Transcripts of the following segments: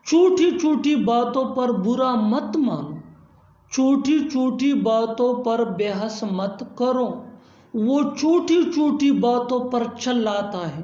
छोटी छोटी बातों पर बुरा मत मानो, छोटी छोटी बातों पर बहस मत करो, वो छोटी छोटी बातों पर चिल्लाता है,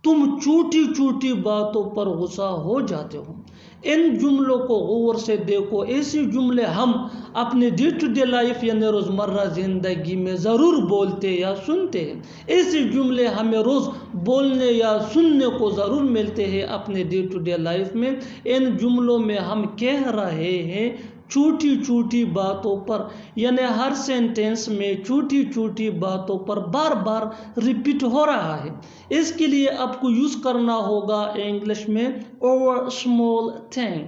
तुम छोटी छोटी बातों पर गुस्सा हो जाते हो। इन जुमलों को गौर से देखो। ऐसे जुमले हम अपने डे टू डे लाइफ यानी रोज़मर्रा ज़िंदगी में ज़रूर बोलते या सुनते हैं। ऐसे जुमले हमें रोज़ बोलने या सुनने को ज़रूर मिलते हैं अपने डे टू डे लाइफ में। इन जुमलों में हम कह रहे हैं छोटी छोटी बातों पर, यानी हर सेंटेंस में छोटी छोटी बातों पर बार बार रिपीट हो रहा है। इसके लिए आपको यूज़ करना होगा इंग्लिश में over small thing.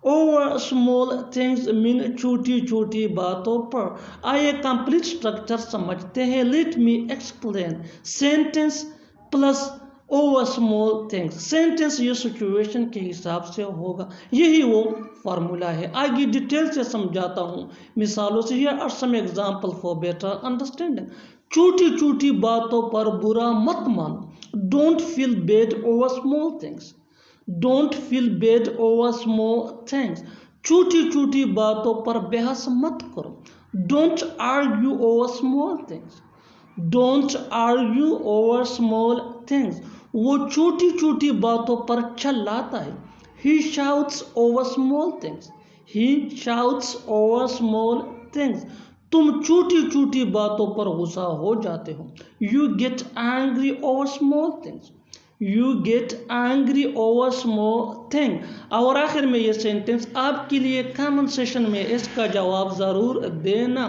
Over small things mean छोटी छोटी बातों पर। आइए कंप्लीट स्ट्रक्चर समझते हैं। Let me explain. Sentence plus over small things. Sentence ये सिचुएशन के हिसाब से होगा, यही वो फार्मूला है। आगे डिटेल से समझाता हूँ मिसालों से। Here are some example for better understanding. छोटी छोटी बातों पर बुरा मत मानो, don't feel bad over small things. Don't feel bad over small things. छोटी छोटी बातों पर बहस मत करो, don't argue over small things. Don't argue over small things. वो छोटी छोटी बातों पर चिल्लाता है। He shouts over small things. He shouts over small things. तुम छोटी छोटी बातों पर गुस्सा हो जाते हो। You get angry over small things. You get angry over small thing. और आखिर में ये सेंटेंस आपके लिए कमेंट सेशन में इसका जवाब ज़रूर देना।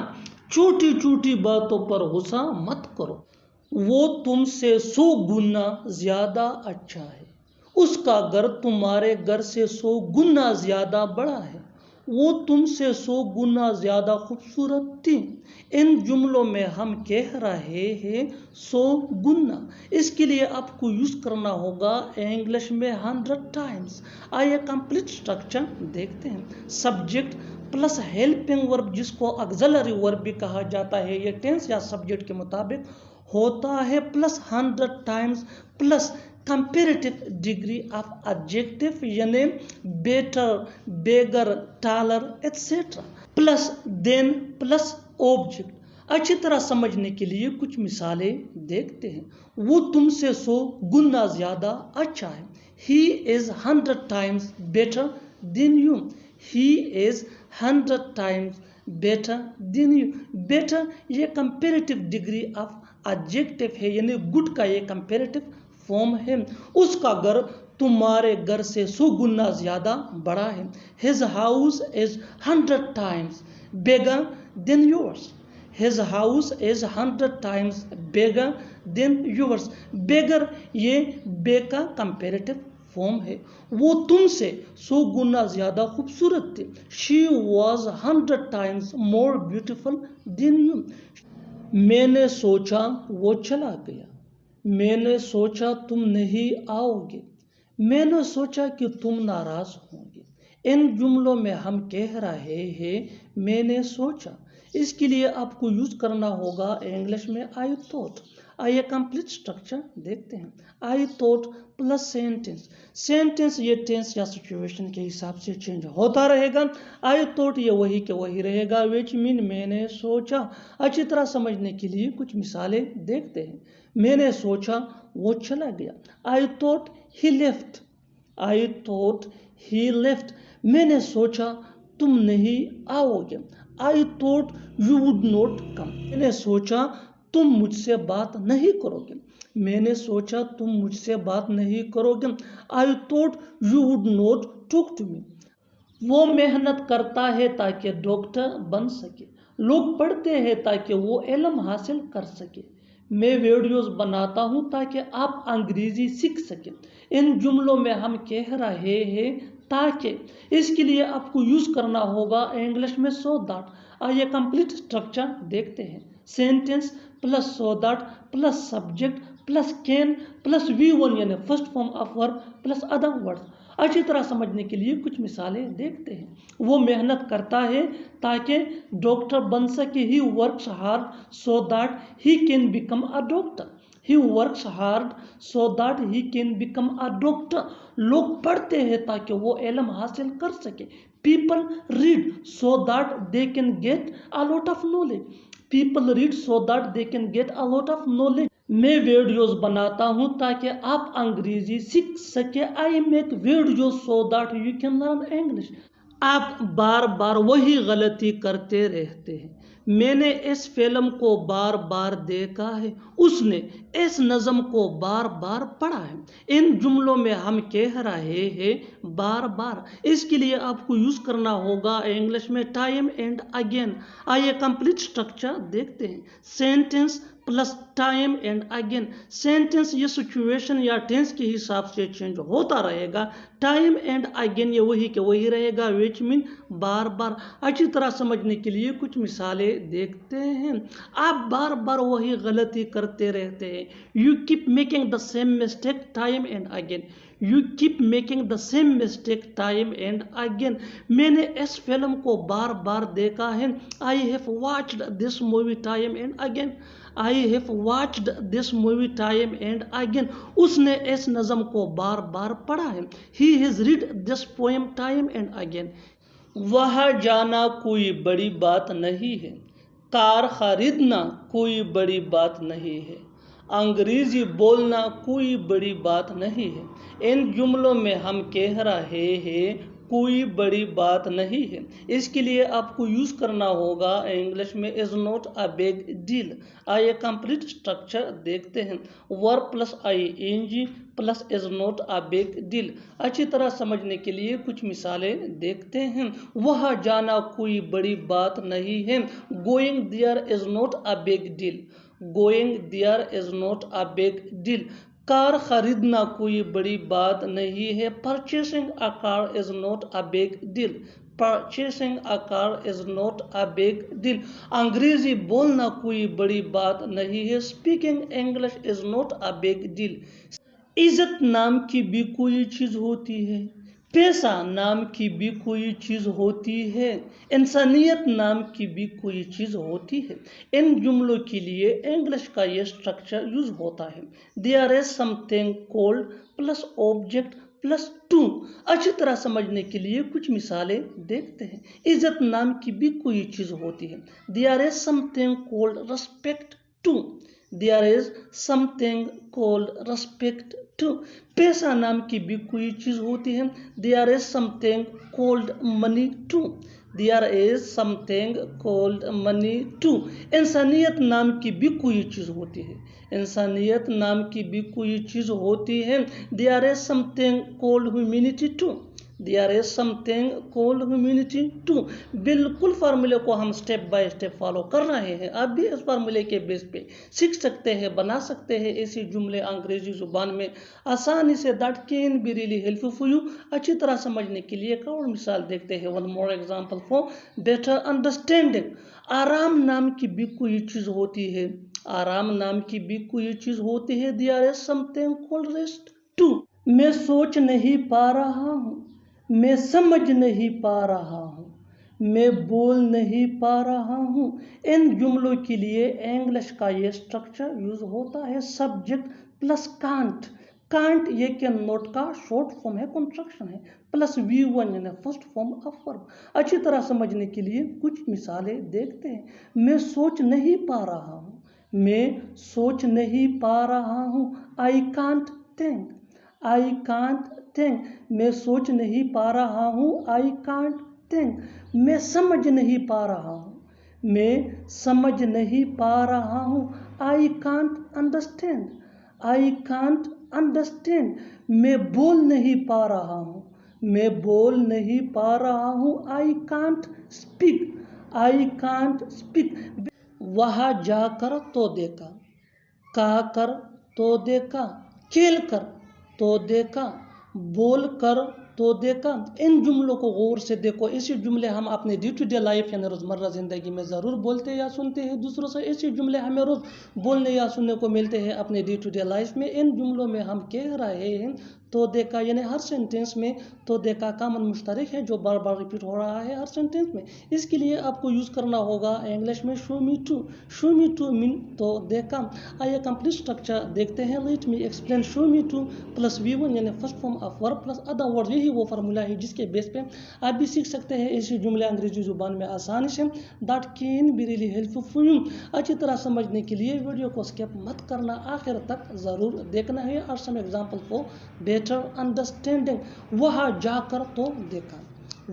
छोटी छोटी बातों पर गुस्सा मत करो, वो तुमसे 100 गुना ज़्यादा अच्छा है। उसका घर तुम्हारे घर से 100 गुना ज़्यादा बड़ा है। वो तुमसे 100 गुना ज़्यादा खूबसूरत थी। इन जुमलों में हम कह रहे हैं 100 गुना। इसके लिए आपको यूज़ करना होगा इंग्लिश में 100 टाइम्स। आइए कंप्लीट स्ट्रक्चर देखते हैं। सब्जेक्ट प्लस हेल्पिंग वर्ब, जिसको ऑक्सिलरी वर्ब भी कहा जाता है, ये टेंस या सब्जेक्ट के मुताबिक होता है, plus 100 times plus comparative degree of adjective यानी better, bigger, taller etcetera, plus than plus object. अच्छी तरह समझने के लिए कुछ मिसालें देखते हैं। वो तुमसे 100 गुना ज़्यादा अच्छा है। He is 100 times better than you. He is 100 times better than you. Better ये कंपेरेटिव डिग्री ऑफ एडजेक्टिव है, यानी गुड का ये कंपेरेटिव फॉर्म है। उसका घर तुम्हारे घर से 100 गुना ज़्यादा बड़ा है। His house is 100 times bigger than yours. His house is 100 times bigger than yours. Bigger ये बे का कंपेरेटिव फॉर्म है। वो तुमसे 100 गुना ज़्यादा खूबसूरत थी। She was 100 times more beautiful than you. मैंने सोचा वो चला गया। मैंने सोचा तुम नहीं आओगे। मैंने सोचा कि तुम नाराज होंगे। इन जुमलों में हम कह रहे हैं मैंने सोचा। इसके लिए आपको यूज़ करना होगा इंग्लिश में आई थॉट। आइए कंप्लीट स्ट्रक्चर देखते हैं। I thought plus sentence. Sentence ये टेंस या सिचुएशन के हिसाब से चेंज होता रहेगा। आई थॉट ये वही के वही रहेगा, विच मीन मैंने सोचा। अच्छी तरह समझने के लिए कुछ मिसालें देखते हैं। मैंने सोचा वो चला गया। I thought he left. I thought he left. मैंने सोचा तुम नहीं आओगे। आई thought you would not come. मैंने सोचा तुम मुझसे बात नहीं करोगे। मैंने सोचा तुम मुझसे बात नहीं करोगे। I thought you would not talk to me. वो मेहनत करता है ताकि डॉक्टर बन सके। लोग पढ़ते हैं ताकि वो इल्म हासिल कर सके। मैं वीडियोस बनाता हूँ ताकि आप अंग्रेजी सीख सकें। इन जुमलों में हम कह रहे हैं ताकि। इसके लिए आपको यूज़ करना होगा इंग्लिश में सो दैट। आइए कंप्लीट स्ट्रक्चर देखते हैं। Sentence plus so that plus subject plus can plus V1 यानी first form of verb plus other words. अच्छी तरह समझने के लिए कुछ मिसालें देखते हैं। वो मेहनत करता है ताकि डॉक्टर बन सके। He works hard so that he can become a doctor. He works hard so that he can become a doctor. लोग पढ़ते हैं ताकि वो इल्म हासिल कर सके। People read so that they can get a lot of knowledge. People read so that they can get a lot of knowledge. मैं वीडियोस बनाता हूं ताकि आप अंग्रेजी सीख सके। I make videos so that you can learn English. आप बार बार वही गलती करते रहते हैं। मैंने इस फिल्म को बार बार देखा है। उसने इस नज़म को बार बार पढ़ा है। इन जुमलों में हम कह रहे हैं बार बार। इसके लिए आपको यूज़ करना होगा इंग्लिश में टाइम एंड अगेन। आइए कंप्लीट स्ट्रक्चर देखते हैं। Sentence plus time and again. Sentence ये सिचुएशन या टेंस के हिसाब से चेंज होता रहेगा। टाइम एंड अगेन ये वही के वही रहेगा, विच मीन बार बार। अच्छी तरह समझने के लिए कुछ मिसालें देखते हैं। आप बार बार वही गलती करते रहते हैं। You keep making the same mistake time and again. You keep making the same mistake time and again. मैंने इस फिल्म को बार बार देखा है। I have watched this movie time and again. I have watched this movie time and again. उसने इस नज़म को बार बार पढ़ा है। He has read this poem time and again. वहाँ जाना कोई बड़ी बात नहीं है। कार खरीदना कोई बड़ी बात नहीं है। अंग्रेजी बोलना कोई बड़ी बात नहीं है। इन जुमलों में हम कह रहे हैं कोई बड़ी बात नहीं है। इसके लिए आपको यूज़ करना होगा इंग्लिश में is not a big deal. आइए कंप्लीट स्ट्रक्चर देखते हैं। Verb plus ing plus is not a big deal. अच्छी तरह समझने के लिए कुछ मिसालें देखते हैं। वह जाना कोई बड़ी बात नहीं है। Going there is not a big deal. Going there is not a big deal. Car खरीदना कोई बड़ी बात नहीं है। Purchasing a car is not a big deal. Purchasing a car is not a big deal. अंग्रेजी बोलना कोई बड़ी बात नहीं है। Speaking English is not a big deal. इज्जत नाम की भी कोई चीज़ होती है। पैसा नाम की भी कोई चीज़ होती है। इंसानियत नाम की भी कोई चीज़ होती है। इन जुमलों के लिए इंग्लिश का ये स्ट्रक्चर यूज होता है। There is something called plus object plus to. अच्छी तरह समझने के लिए कुछ मिसालें देखते हैं। इज्जत नाम की भी कोई चीज़ होती है। There is something called respect too. There is something called respect too. पैसा नाम की भी कोई चीज़ होती है। There is something called money too. There is something called money too. इंसानियत नाम की भी कोई चीज़ होती है। इंसानियत नाम की भी कोई चीज़ होती है। There is something called humanity too. There is something called humanity too. बिल्कुल फार्मूले को हम स्टेप बाय स्टेप फॉलो कर रहे हैं। आप भी इस फार्मूले के बेस पे सीख सकते हैं, बना सकते हैं ऐसे जुमले अंग्रेजी जुबान में आसानी से। That can be really helpful for you. अच्छी तरह समझने के लिए एक और मिसाल देखते हैं। One more example for better understanding. आराम नाम की भी कोई चीज़ होती है। आराम नाम की भी कोई चीज़ होती है। There is something called rest too. मैं सोच नहीं पा रहा हूँ। मैं समझ नहीं पा रहा हूँ। मैं बोल नहीं पा रहा हूँ। इन जुमलों के लिए इंग्लिश का ये स्ट्रक्चर यूज होता है। Subject plus can't. कांट ये कैन नॉट का शॉर्ट फॉर्म है, कंस्ट्रक्शन है, प्लस V1 यानी फर्स्ट फॉर्म ऑफ वर्ब। अच्छी तरह समझने के लिए कुछ मिसालें देखते हैं। मैं सोच नहीं पा रहा हूँ। मैं सोच नहीं पा रहा हूँ। I can't think. I can't think. मैं सोच नहीं पा रहा हूँ। I can't think. मैं समझ नहीं पा रहा हूँ। मैं समझ नहीं पा रहा हूँ। I can't understand. I can't understand. मैं बोल नहीं पा रहा हूँ। मैं बोल नहीं पा रहा हूँ। I can't speak. I can't speak. वहाँ जाकर तो देखा, कहकर तो देखा, खेल कर तो देखा, बोल कर तो देखा। इन जुमलों को गौर से देखो। ऐसे जुमले हम अपने डे टू डे लाइफ यानी रोज़मर्रा ज़िंदगी में ज़रूर बोलते या सुनते हैं दूसरों से। ऐसे जुमले हमें रोज़ बोलने या सुनने को मिलते हैं अपने डे टू डे लाइफ में। इन जुमलों में हम कह रहे हैं तो देखा, यानी हर सेंटेंस में तो देखा कॉमन मुश्तरक है जो बार बार रिपीट हो रहा है हर सेंटेंस में। इसके लिए आपको यूज़ करना होगा इंग्लिश में शो मी टू मीन तो देखा। आइए कंप्लीट स्ट्रक्चर देखते हैं। Let me explain. Show me to plus V1 यानी first form of verb plus other word, यही वो फार्मूला है जिसके बेस पे आप भी सीख सकते हैं ऐसे जुमले अंग्रेजी जुबान में आसानी से। That can be really helpful for you. अच्छी तरह समझने के लिए वीडियो को स्किप मत करना, आखिर तक ज़रूर देखना है। और some example for better understanding. वहाँ जाकर तो देखा,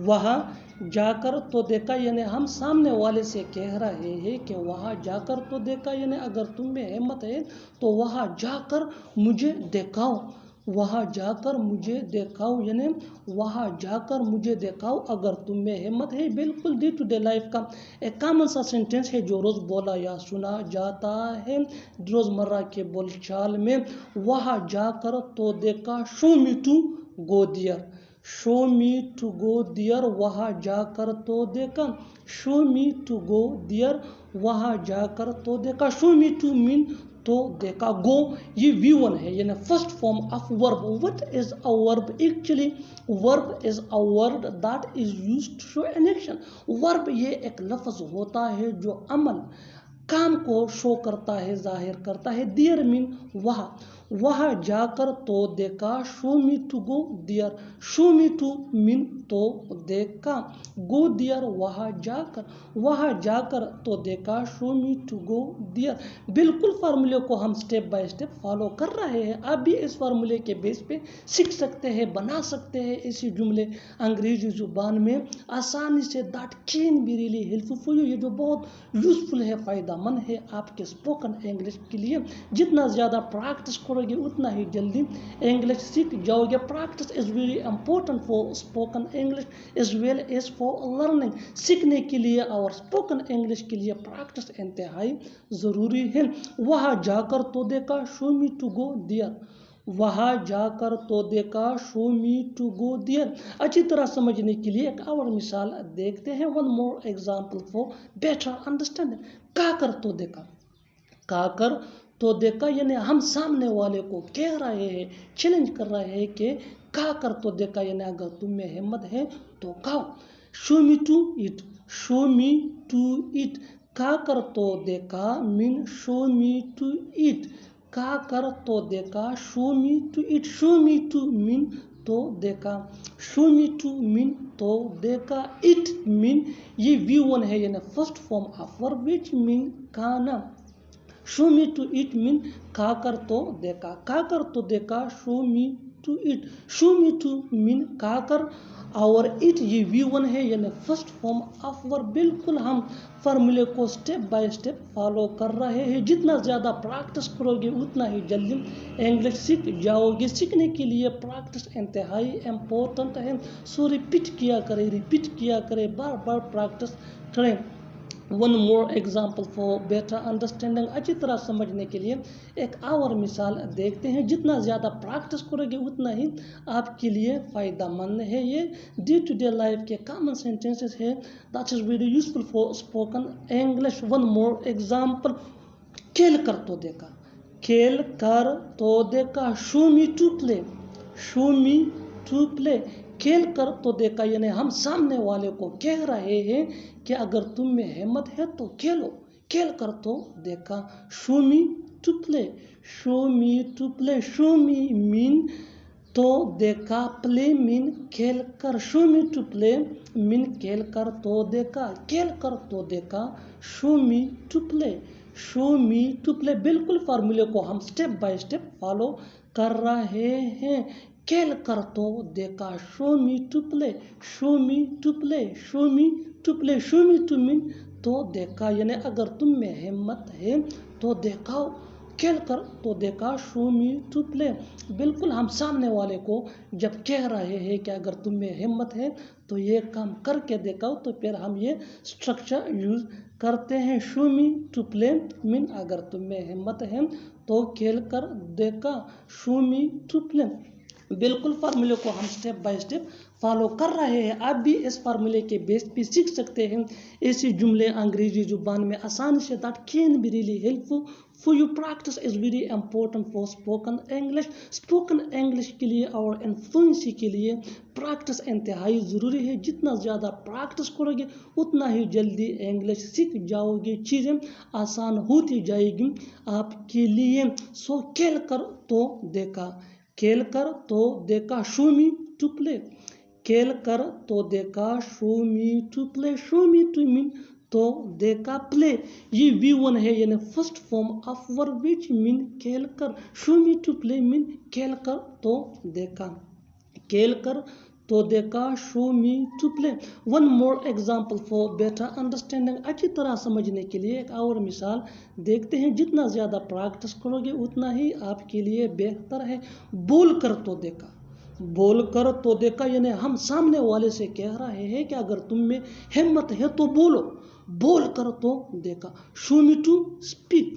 वहाँ जाकर तो देखा यानी हम सामने वाले से कह रहे हैं कि वहाँ जाकर तो देखा, यानी अगर तुम में हिम्मत है तो वहाँ जाकर मुझे दिखाओ, वहाँ जाकर मुझे दिखाओ, यानी वहाँ जाकर मुझे दिखाओ अगर तुम में हिम्मत है। बिल्कुल डे टू डे लाइफ का एक कॉमन सा सेंटेंस है जो रोज़ बोला या सुना जाता है रोज़मर्रा के बोलचाल में। वहाँ जाकर तो देखा, show me to go there, show me to go there, वहाँ जाकर तो देखा, show me to go there, वहाँ जाकर तो देखा। शो मी टू मीन तो देखा, गो ये V1 है यानी first form of verb. What is a verb? Actually verb is a word that is used to show an action. Verb ये एक लफ्ज होता है जो अमल काम को शो करता है, जाहिर करता है। दियर मीन वहाँ, वहाँ जाकर तो देखा, show me to go there, show me to mean तो देखा, गो दियर वहाँ जाकर तो देखा, शो मी टू गो दियर। बिल्कुल फार्मूले को हम स्टेप बाय स्टेप फॉलो कर रहे हैं। आप भी इस फार्मूले के बेस पे सीख सकते हैं, बना सकते हैं ऐसे जुमले अंग्रेजी जुबान में आसानी से। That can be really helpful for you, ये जो बहुत यूजफुल है, फ़ायदेमंद है आपके स्पोकन इंग्लिश के लिए। जितना ज़्यादा प्रैक्टिस करोगे उतना ही जल्दी इंग्लिश सीख जाओगे। Practice is very important for spoken English as well as for learning. सीखने के लिए और स्पोकन इंग्लिश के लिए प्रैक्टिस इंतहाई ज़रूरी है। वहाँ जाकर तो देखा, show me to go there, वहाँ जाकर तो देखा, शो मी टू गो दियर। अच्छी तरह समझने के लिए एक और मिसाल देखते हैं। One more example for better understanding. का कर तो देखा, का कर तो देखा यानी हम सामने वाले को कह रहे हैं, चैलेंज कर रहे हैं कि का कर तो देखा, यानी अगर तुम में हिम्मत है तो खाओ। Show me to eat, show me to eat, का कर तो देखा mean show me to eat, का कर तो देखा, show me to eat, show me to mean तो देखा, शो मी टू मीन तो देखा। इट मीन ये V1 है यानी first form of verb which mean खाना। Show me to eat mean खा कर तो देखा, खा कर तो देखा, show me to eat, show me to mean खा कर, और इट ये V1 है यानी फर्स्ट फॉर्म ऑफ वर्ब। बिल्कुल हम फार्मूले को स्टेप बाय स्टेप फॉलो कर रहे हैं। जितना ज़्यादा प्रैक्टिस करोगे उतना ही जल्दी इंग्लिश सीख जाओगे। सीखने के लिए प्रैक्टिस इंतहाई इम्पोर्टेंट है। सो रिपीट किया करें, बार बार प्रैक्टिस करें। One more example for better understanding. अच्छी तरह समझने के लिए एक और मिसाल देखते हैं। जितना ज़्यादा प्रैक्टिस करोगे उतना ही आपके लिए फ़ायदेमंद है। ये डे टू डे लाइफ के कॉमन सेंटेंसेस है that is very useful for spoken English. One more example, खेल कर तो देखा, खेल कर तो देखा, show me to play, show me to play, खेल कर तो देखा यानी हम सामने वाले को कह रहे हैं कि अगर तुम में हिम्मत है तो खेलो, खेल कर तो देखा। Show me to play, show me to play, show me mean तो देखा, प्ले मीन खेल कर, show me to play mean खेल कर तो देखा, खेल कर तो देखा, show me to play, show me to play. बिल्कुल फार्मूले को हम स्टेप बाय स्टेप फॉलो कर रहे हैं। खेल कर तो देखा, show me to play, show me to play, show me to play, show me to mean तो देखा यानी अगर तुम में हिम्मत है तो देखाओ, खेल कर तो देखा, शो मी टू प्ले। बिल्कुल हम सामने वाले को जब कह रहे हैं कि अगर तुम में हिम्मत है तो ये काम करके दिखाओ, तो फिर हम ये स्ट्रक्चर यूज़ करते हैं। Show me to play mean अगर तुम में हिम्मत है तो खेल कर देखा, शो मी टू प्ले। बिल्कुल फार्मूले को हम स्टेप बाय स्टेप फॉलो कर रहे हैं। आप भी इस फार्मूले के बेस पे सीख सकते हैं ऐसे जुमले अंग्रेजी जुबान में आसानी से। That can be really helpful for you. Practice is very important for spoken English. Spoken English के लिए और इन्फ्लुएंसी के लिए प्रैक्टिस इंतहाई ज़रूरी है। जितना ज़्यादा प्रैक्टिस करोगे उतना ही जल्दी इंग्लिश सीख जाओगे, चीज़ें आसान होती जाएगी आपके लिए। सो खेल कर तो देखा, खेल कर तो देखा, शो मी टू प्ले। खेल कर तो देखा, show me to play. Show me to mean तो देखा, प्ले ये V1 है, यानी first form of verb which mean खेल कर। Show me to play mean खेल कर तो देखा, खेल कर तो देखा, show me to play. One more example for better understanding. अच्छी तरह समझने के लिए एक और मिसाल देखते हैं। जितना ज़्यादा प्रैक्टिस करोगे उतना ही आपके लिए बेहतर है। बोल कर तो देखा, बोल कर तो देखा यानी हम सामने वाले से कह रहे हैं कि अगर तुम में हिम्मत है तो बोलो, बोल कर तो देखा। Show me to speak,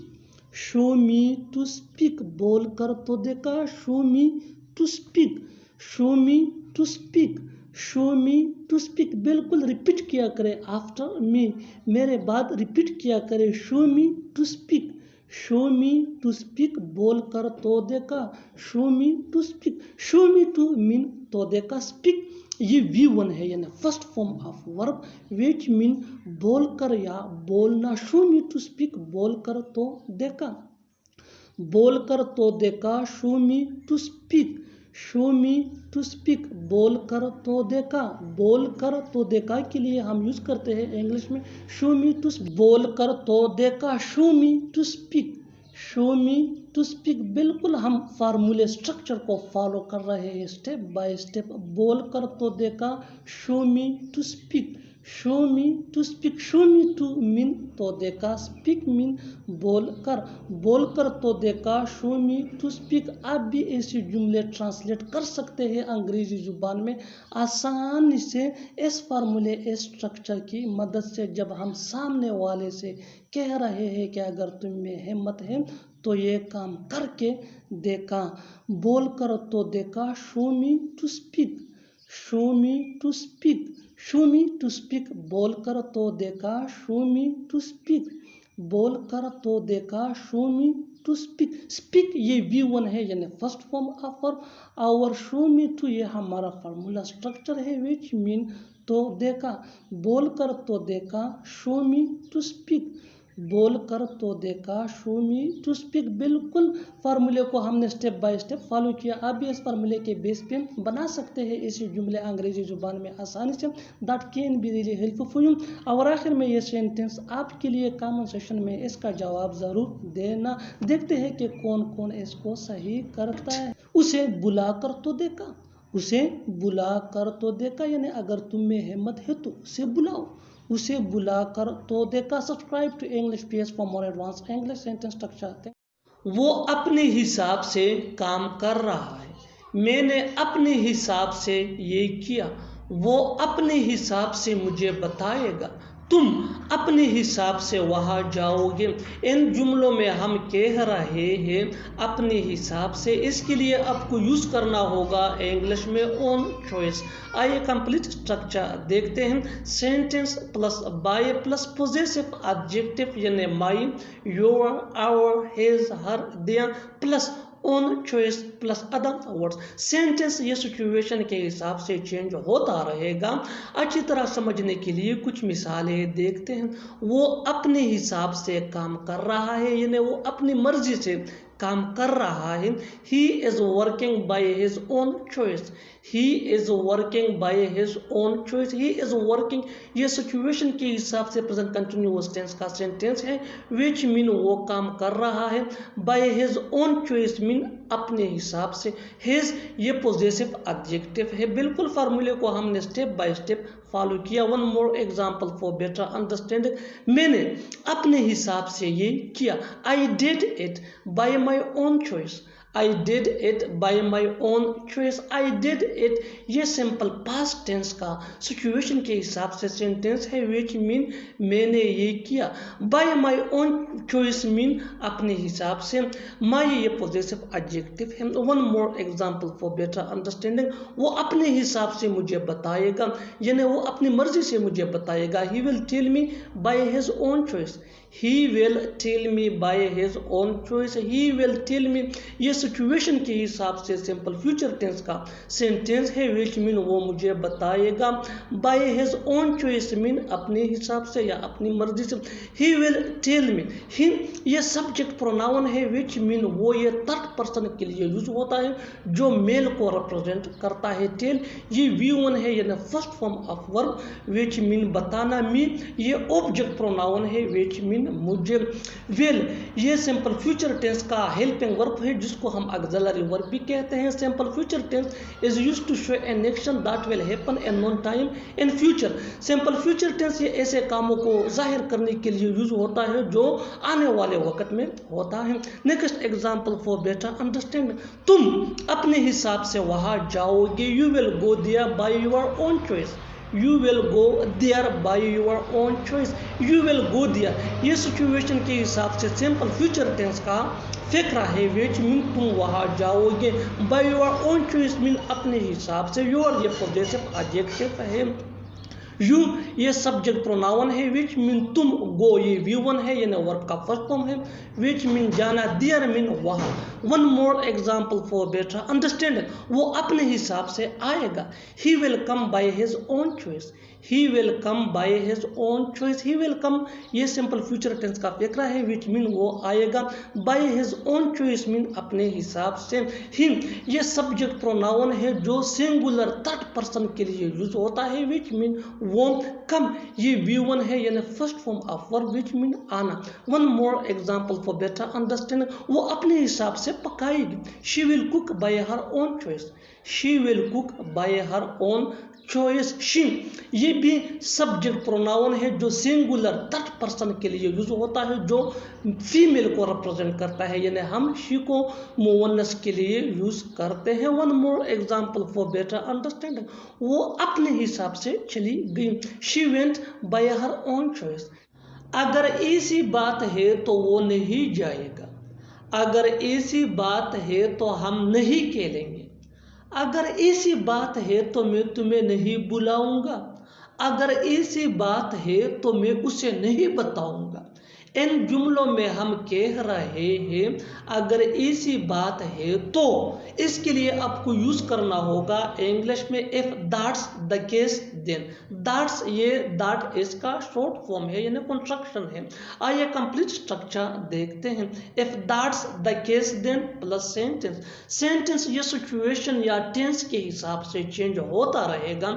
show me to speak, बोल कर तो देखा, show me to speak, show me to speak, show me to speak. बिल्कुल रिपीट किया करें आफ्टर मी, मेरे बाद रिपीट किया करें। Show me to speak, show me to speak, बोल कर तो देखा, show me to speak. Show me to mean तो देखा, स्पीक ये V1 है, यानी first form of verb which mean बोल कर या बोलना। शो मी टू स्पीक, बोल कर तो देखा, बोल कर तो देखा, show me to speak, show me to speak, बोल कर तो देखा। बोल कर तो देखा के लिए हम यूज करते हैं इंग्लिश में शो मी टू, बोल कर तो देखा, show me to speak, show me to speak. बिल्कुल हम फार्मूले स्ट्रक्चर को फॉलो कर रहे हैं स्टेप बाय स्टेप। बोल कर तो देखा, show me to speak, show me to speak. Show me to mean तो देखा, स्पीक मीन बोल कर, बोल कर तो देखा, शो मी टू स्पीक। आप भी ऐसे जुमले ट्रांसलेट कर सकते हैं अंग्रेजी जुबान में आसानी से इस फार्मूले इस स्ट्रक्चर की मदद से। जब हम सामने वाले से कह रहे हैं कि अगर तुम में हिम्मत है तो ये काम करके देखा, बोल कर तो देखा, show me to speak, show me to speak, show me to speak. बोल कर तो देखा, शो मी टू स्पीक, बोल कर तो देखा, show me to speak. Speak ये V1 है, यानी फर्स्ट फॉर्म ऑफ वर्ब। और शो मी टू ये हमारा फार्मूला स्ट्रक्चर है विच मीन तो देखा। बोल कर तो देखा, शो मी टू स्पीक, बोल कर तो देखा, शो मी टू स्पीक। बिल्कुल फार्मूले को हमने स्टेप बाय स्टेप फॉलो किया। आप भी इस फार्मूले के बेस पे बना सकते हैं ऐसे जुमले अंग्रेजी जुबान में आसानी से। That can be really helpful for you. और आखिर में ये सेंटेंस आपके लिए कमेंट सेक्शन में इसका जवाब ज़रूर देना। देखते हैं कि कौन कौन इसको सही करता है। उसे बुला कर तो देखा, उसे बुला कर तो देखा यानी अगर तुम में हिम्मत है तो उसे बुलाओ, उसे बुला कर तो देखा। Subscribe to English PS for more advance English sentence structure. वो अपने हिसाब से काम कर रहा है, मैंने अपने हिसाब से ये किया, वो अपने हिसाब से मुझे बताएगा, तुम अपने हिसाब से वहाँ जाओगे। इन जुमलों में हम कह रहे हैं अपने हिसाब से, इसके लिए आपको यूज़ करना होगा इंग्लिश में ओन चॉइस। आइए कंप्लीट स्ट्रक्चर देखते हैं। Sentence plus by plus possessive adjective यानी my, your, our, his, her, their plus own choice plus other words. Sentence ये सिचुएशन के हिसाब से चेंज होता रहेगा। अच्छी तरह समझने के लिए कुछ मिसालें देखते हैं। वो अपने हिसाब से काम कर रहा है यानी वो अपनी मर्जी से काम कर रहा है। He is working bye his own choice, he is working bye his own choice, he is working ये सिचुएशन के हिसाब से प्रेजेंट कंटिन्यूअस टेंस का सेंटेंस है विच मीन वो काम कर रहा है। Bye his own choice mean अपने हिसाब से। हिज ये पोजेसिव एडजेक्टिव है। बिल्कुल फार्मूले को हमने स्टेप बाय स्टेप फॉलो किया। One more example for better understanding, मैंने अपने हिसाब से ये किया। I did it by my own choice, I did it by my own choice. I did it ये सिंपल पास्ट टेंस का सिचुएशन के हिसाब से सेंटेंस है which mean मैंने ये किया. by my own choice mean अपने हिसाब से. my ये possessive adjective है. one more example for better understanding. वो अपने हिसाब से मुझे बताएगा यानी वो अपनी मर्जी से मुझे बताएगा. he will tell me by his own choice. he will tell me by his own choice. he will tell me ये सिचुएशन के हिसाब से सिंपल फ्यूचर टेंस का सेंटेंस है which mean वो मुझे बताएगा. by his own choice mean अपने हिसाब से या अपनी मर्जी से. he will tell me he ये सब्जेक्ट प्रोनाउन है which mean वो ये थर्ड पर्सन के लिए यूज होता है जो मेल को रिप्रेजेंट करता है. टेल ये V1 है यानी first form of verb which mean बताना. मी ये ऑब्जेक्ट प्रोनाउन है which mean मुझे. will ये सिंपल फ्यूचर टेंस का हेल्पिंग वर्ब है जिसको हम ऑक्सिलरी वर्ब भी कहते हैं. Simple future tense is used to show an action that will happen in no time in future. Simple future tense ये ऐसे कामों को जाहिर करने के लिए यूज होता है जो आने वाले वक्त में होता है. Next example for better understanding. तुम अपने हिसाब से वहां जाओगे. You will go there by your own choice. You will go there by your own choice. You will go there ये सिचुएशन के हिसाब से सिंपल फ्यूचर टेंस का फिक्रा है which mean तुम वहाँ जाओगे. by your own choice mean अपने हिसाब से. your ये possessive adjective है. you ये सब्जेक्ट प्रोनाउन है which mean तुम. go ये V1 है यानी वर्ब का फर्स्ट फॉर्म है which mean जाना. there mean वहाँ. one more example for better understanding. वो अपने हिसाब से आएगा. he will come by his own choice. he will come by his own choice. he will come ये सिंपल फ्यूचर टेंस का फिक्रा है which mean वो आएगा. by his own choice mean अपने हिसाब से. him ये सब्जेक्ट प्रोनाउन है जो सिंगुलर थर्ड पर्सन के लिए यूज होता है which mean वो. कम ये V1 है यानी first form of verb which mean आना. one more example for better understanding. वो अपने हिसाब से पकाएगी. she will cook by her own choice. she will cook by her own choice. she ये भी सब्जेक्ट प्रोनाउन है जो सिंगुलर थर्ड पर्सन के लिए यूज होता है जो फीमेल को रिप्रेजेंट करता है यानी हम she को मोवनस के लिए यूज करते हैं. one more example for better understanding. वो अपने हिसाब से चली गई. she went by her own choice. अगर ऐसी बात है तो वो नहीं जाएगा. अगर ऐसी बात है तो हम नहीं खेलेंगे. अगर ऐसी बात है तो मैं तुम्हें नहीं बुलाऊंगा. अगर ऐसी बात है तो मैं उसे नहीं बताऊंगा. इन जुमलों में हम कह रहे हैं अगर ऐसी बात है तो. इसके लिए आपको यूज करना होगा इंग्लिश में if that's the case then. That's ये दैट इसका शॉर्ट फॉर्म है यानी कंस्ट्रक्शन है. आइए कंप्लीट स्ट्रक्चर देखते हैं. If that's the case then plus sentence. Sentence ये सिचुएशन या टेंस के हिसाब से चेंज होता रहेगा.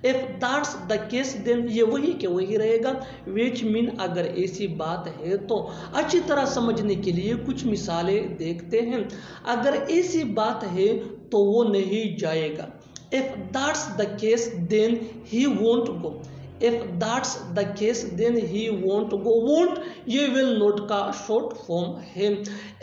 If that's the case then ये वही के वही रहेगा which mean अगर ऐसी बात है तो. अच्छी तरह समझने के लिए कुछ मिसालें देखते हैं. अगर ऐसी बात है तो वो नहीं जाएगा. If that's the case then he won't go. If that's the case then he won't go. won't ये will not का शॉर्ट फॉर्म है.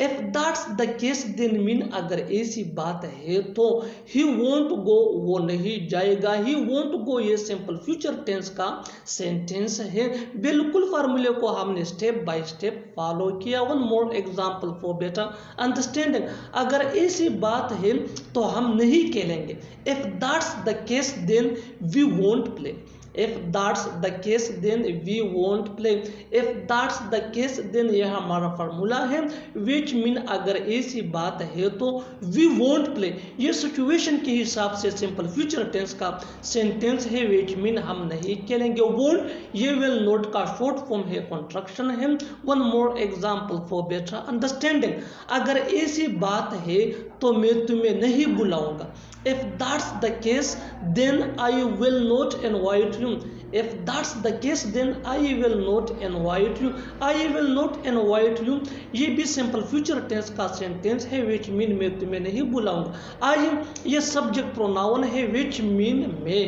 If that's the case then mean अगर ऐसी बात है तो he won't go वो नहीं जाएगा. he won't go ये सिंपल फ्यूचर टेंस का सेंटेंस है. बिल्कुल फार्मूले को हमने स्टेप बाय स्टेप फॉलो किया. one more example for better understanding. अगर ऐसी बात है तो हम नहीं खेलेंगे. If that's the case then we won't play. If that's the case then we won't play. If that's the case then यह हमारा फार्मूला है which mean अगर ऐसी बात है तो we won't play ये सिचुएशन के हिसाब से सिंपल फ्यूचर टेंस का सेंटेंस है which mean हम नहीं खेलेंगे. won't ये will not का शॉर्ट फॉर्म है कंस्ट्रक्शन है. one more example for better understanding. अगर ऐसी बात है तो मैं तुम्हें नहीं बुलाऊंगा. If that's the case then I will not invite you. If that's the case, then I will not invite you. I will not invite you ये भी सिंपल फ्यूचर टेंस का सेंटेंस है which mean मैं तुम्हें नहीं बुलाऊंगा। I ये subject pronoun है which mean मैं।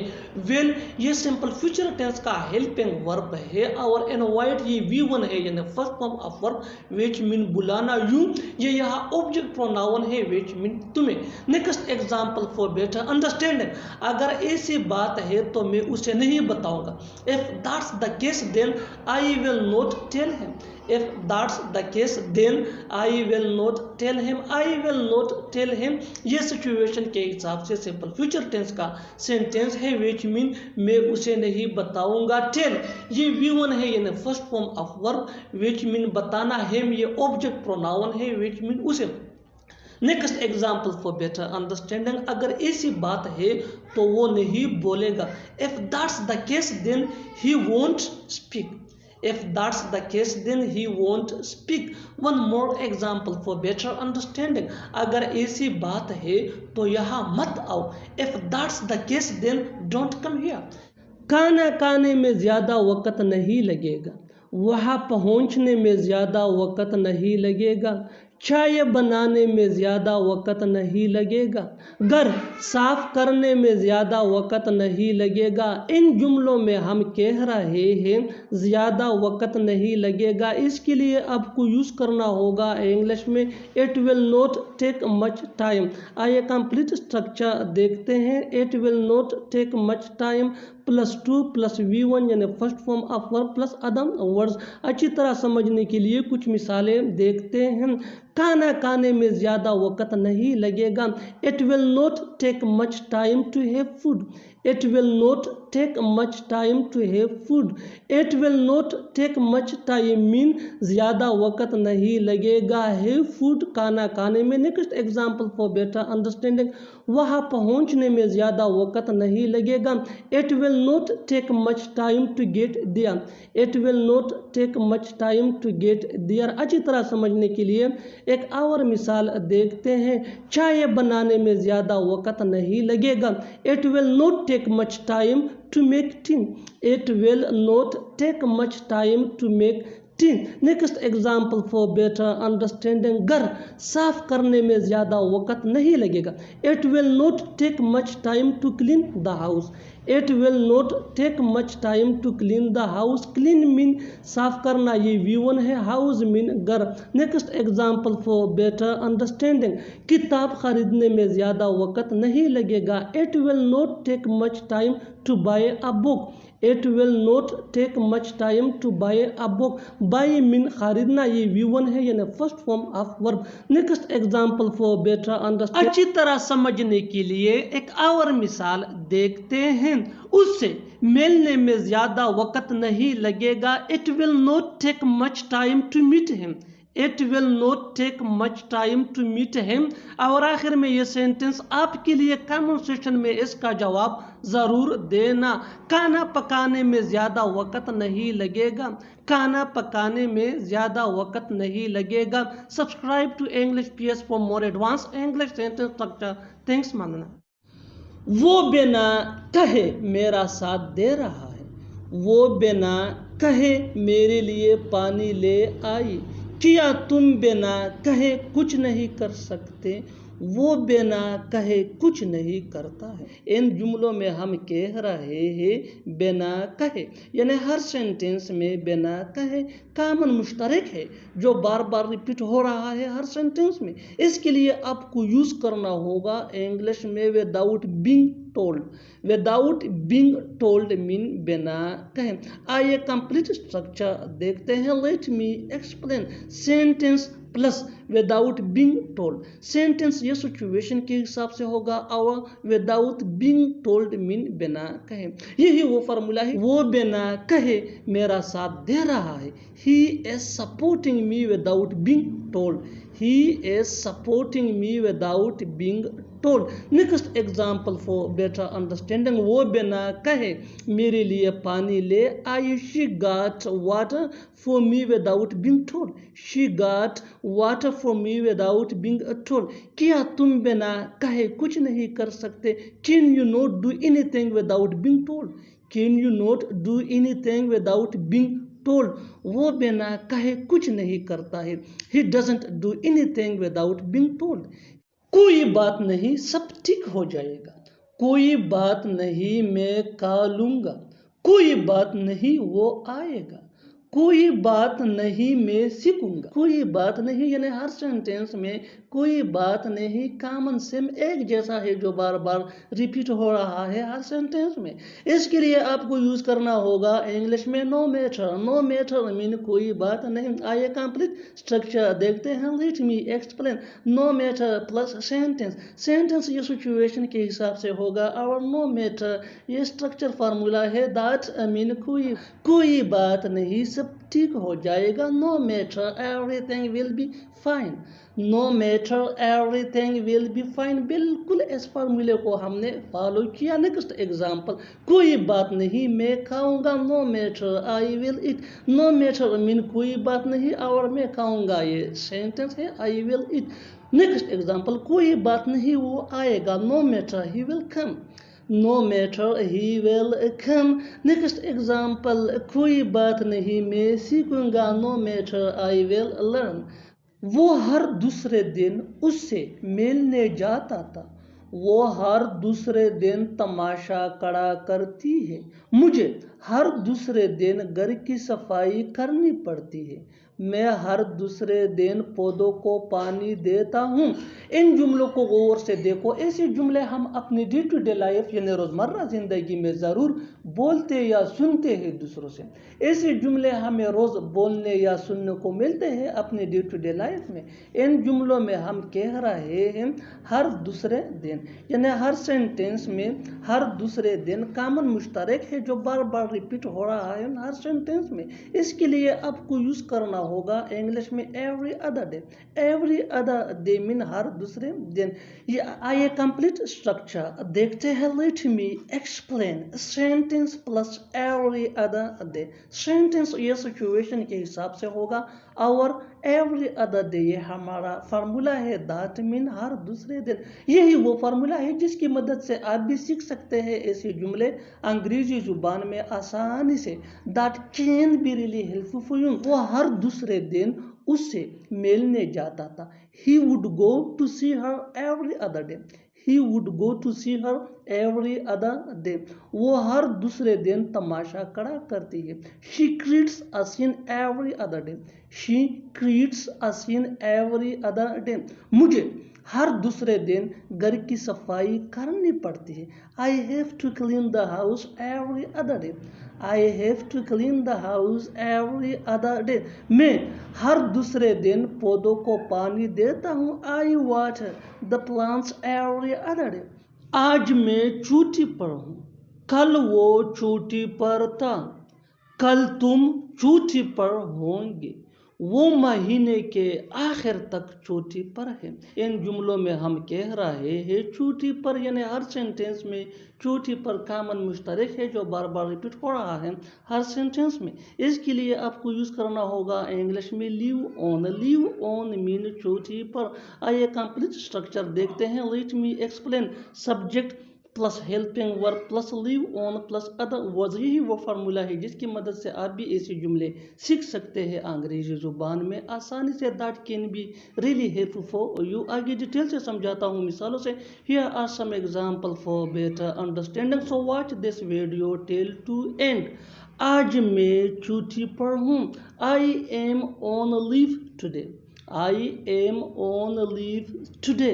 will ये सिंपल फ्यूचर टेंस का हेल्पिंग वर्ब है और invite ये V1 है यानी first form of verb which mean बुलाना। you ये यहाँ ऑब्जेक्ट प्रोनाउन है which mean तुम्हें। Next example for better understanding, अगर ऐसी बात है तो मैं उसे नहीं बताऊंगा। If that's the case, then I will not tell him. If that's the case, then I will not tell him. I will not tell him ये सिचुएशन के हिसाब से सिंपल फ्यूचर टेंस का सेंटेंस है which mean मैं उसे नहीं बताऊंगा। tell ये V1 है यानी first form of verb which mean बताना। him ये ऑब्जेक्ट प्रोनाउन है which mean उसे। Next example for better understanding, अगर ऐसी बात है तो वो नहीं बोलेगा। If that's the case then he won't speak. If that's the case, then he won't speak. One more example for better understanding. अगर ऐसी बात है तो यहाँ मत आओ। If that's the case, then don't come here. खाना खाने में ज़्यादा वक़्त नहीं लगेगा, वहाँ पहुँचने में ज़्यादा वक़्त नहीं लगेगा, चाय बनाने में ज़्यादा वक़्त नहीं लगेगा, घर साफ करने में ज़्यादा वक़्त नहीं लगेगा। इन जुमलों में हम कह रहे हैं ज़्यादा वक़्त नहीं लगेगा, इसके लिए आपको यूज़ करना होगा इंग्लिश में it will not take much time. आइए कंप्लीट स्ट्रक्चर देखते हैं। It will not take much time +2 + V1 यानी first form of verb plus other words. अच्छी तरह समझने के लिए कुछ मिसालें देखते हैं। खाना खाने में ज़्यादा वक़्त नहीं लगेगा। It will not take much time to have food. It will not take much time to have food. It will not take much time mean ज़्यादा वक़्त नहीं लगेगा हैव फूड खाना खाने में। Next example for better understanding, वहाँ पहुँचने में ज़्यादा वक़्त नहीं लगेगा। It will not take much time to get there. It will not take much time to get there. अच्छी तरह समझने के लिए एक और मिसाल देखते हैं। चाय बनाने में ज़्यादा वक़्त नहीं लगेगा। It will not take much time to make tea. It will not take much time to make tea. Next example for better understanding, घर साफ करने में ज़्यादा वक़्त नहीं लगेगा। It will not take much time to clean the house. It will not take much time to clean the house. Clean mean साफ करना, ये V1 है। हाउस मीन घर। Next example for better understanding, किताब खरीदने में ज़्यादा वक़्त नहीं लगेगा। It will not take much time to buy a book. It will not take much time to buy a book. Buy mean खरीदना, ये V1 है यानी first form of verb. Next example for better understanding, अच्छी तरह समझने के लिए एक और मिसाल देखते हैं। उससे मिलने में ज़्यादा वक़्त नहीं लगेगा। It will not take much time to meet him. It will not take much time to meet him. और आखिर में ये सेंटेंस आपके लिए कमेंट सेक्शन में इसका जवाब ज़रूर देना। खाना पकाने में ज़्यादा वक़्त नहीं लगेगा। खाना पकाने में ज़्यादा वक़्त नहीं लगेगा। Subscribe to English PS for more advance English sentence structure. Thanks मानना। वो बिना कहे मेरा साथ दे रहा है। वो बिना कहे मेरे लिए पानी ले आई। क्या तुम बिना कहे कुछ नहीं कर सकते? वो बिना कहे कुछ नहीं करता है। इन जुमलों में हम कह रहे हैं बिना कहे, यानी हर सेंटेंस में बिना कहे कॉमन मुश्तरक है जो बार बार रिपीट हो रहा है हर सेंटेंस में। इसके लिए आपको यूज़ करना होगा इंग्लिश में without being told. Without being told mean बिना कहे। आइए कंप्लीट स्ट्रक्चर देखते हैं। Let me explain. Sentence plus without being told. Sentence ये सिचुएशन के हिसाब से होगा और विदाउट बीइंग टोल्ड मीन बिना कहे। यही वो फार्मूला है। वो बिना कहे मेरा साथ दे रहा है। He is supporting me without being told. He is supporting me without being told. Next example for better understanding. वो बिना कहे मेरे लिए पानी ले आई. She got water for me without being told. She got water for me without being told. क्या तुम बिना कहे कुछ नहीं कर सकते? Can you not do anything without being told? Can you not do anything without being told? वो बिना कहे कुछ नहीं करता है. He doesn't do anything without being told. कोई बात नहीं, सब ठीक हो जाएगा. कोई बात नहीं, मैं खा लूंगा. कोई बात नहीं, वो आएगा. कोई बात नहीं, मैं सीखूंगा. कोई बात नहीं यानी हर सेंटेंस में कोई बात नहीं कॉमन सेम एक जैसा है जो बार बार रिपीट हो रहा है हर सेंटेंस में. इसके लिए आपको यूज करना होगा इंग्लिश में no matter. No matter mean कोई बात नहीं. आइए कंप्लीट स्ट्रक्चर देखते हैं. Let me explain. No matter plus sentence. Sentence ये सिचुएशन के हिसाब से होगा और नो मैटर ये स्ट्रक्चर फार्मूला है. दैट मीन कोई बात नहीं, सब ठीक हो जाएगा. No matter everything will be fine. No matter everything will be fine. बिल्कुल इस फार्मूले को हमने फॉलो किया. Next example. कोई बात नहीं, मैं खाऊंगा. No matter I will eat. No matter mean कोई बात नहीं और मैं खाऊंगा ये सेंटेंस है I will eat. Next example. कोई बात नहीं, वो आएगा. No matter he will come. No matter he will come. Next example. कोई बात नहीं, मैं सीखूंगा. No matter I will learn. वो हर दूसरे दिन उससे मिलने जाता था. वो हर दूसरे दिन तमाशा खड़ा करती है. मुझे हर दूसरे दिन घर की सफाई करनी पड़ती है. मैं हर दूसरे दिन पौधों को पानी देता हूँ. इन जुमलों को गौर से देखो. ऐसे जुमले हम अपनी डे टू डे लाइफ यानी रोज़मर्रा ज़िंदगी में ज़रूर बोलते या सुनते हैं दूसरों से. ऐसे जुमले हमें रोज़ बोलने या सुनने को मिलते हैं अपनी डे टू डे लाइफ में. इन जुमलों में हम कह रहे हैं हर दूसरे दिन यानी हर सेंटेंस में हर दूसरे दिन कॉमन मुश्तरक है जो बार बार रिपीट हो रहा है हर सेंटेंस में. इसके लिए आपको यूज़ करना होगा इंग्लिश में every other day. Every other day mean हर दूसरे दिन. ये आइए कंप्लीट स्ट्रक्चर देखते हैं. Let me explain. Sentence plus every other day. Sentence ये सिचुएशन के हिसाब से होगा और एवरी अदर डे ये हमारा फार्मूला है. दैट मीन हर दूसरे दिन. यही वो फार्मूला है जिसकी मदद से आप भी सीख सकते हैं ऐसे जुमले अंग्रेजी जुबान में आसानी से. That can be really helpful for you. वो हर दूसरे दिन उससे मिलने जाता था. He would go to see her every other day. He would go to see her every other day. वो हर दूसरे दिन तमाशा खड़ा करती है. She creates a scene every other day. She creates a scene every other day. मुझे हर दूसरे दिन घर की सफाई करनी पड़ती है. I have to clean the house every other day. I have to clean the house every other day. मैं हर दूसरे दिन पौधों को पानी देता हूँ. I water the plants every other day. आज मैं चोटी पर हूँ. कल वो चोटी पर था. कल तुम चोटी पर होंगे. वो महीने के आखिर तक चोटी पर है. इन जुमलों में हम कह रहे हैं चोटी पर यानी हर सेंटेंस में चोटी पर कॉमन मुश्तरक है जो बार बार रिपीट हो रहा है हर सेंटेंस में. इसके लिए आपको यूज़ करना होगा इंग्लिश में leave on. Leave on mean चोटी पर. आइए कंप्लीट स्ट्रक्चर देखते हैं. Let me explain. Subject plus helping verb plus leave on plus other words. यही वो फार्मूला है जिसकी मदद से आप भी ऐसे जुमले सीख सकते हैं अंग्रेजी जुबान में आसानी से. That can be really helpful for you. आगे डिटेल से समझाता हूँ मिसालों से. Here are some example for better understanding. So watch this video till to end. आज मैं छुट्टी पर हूँ. I am on leave today. I am on leave today.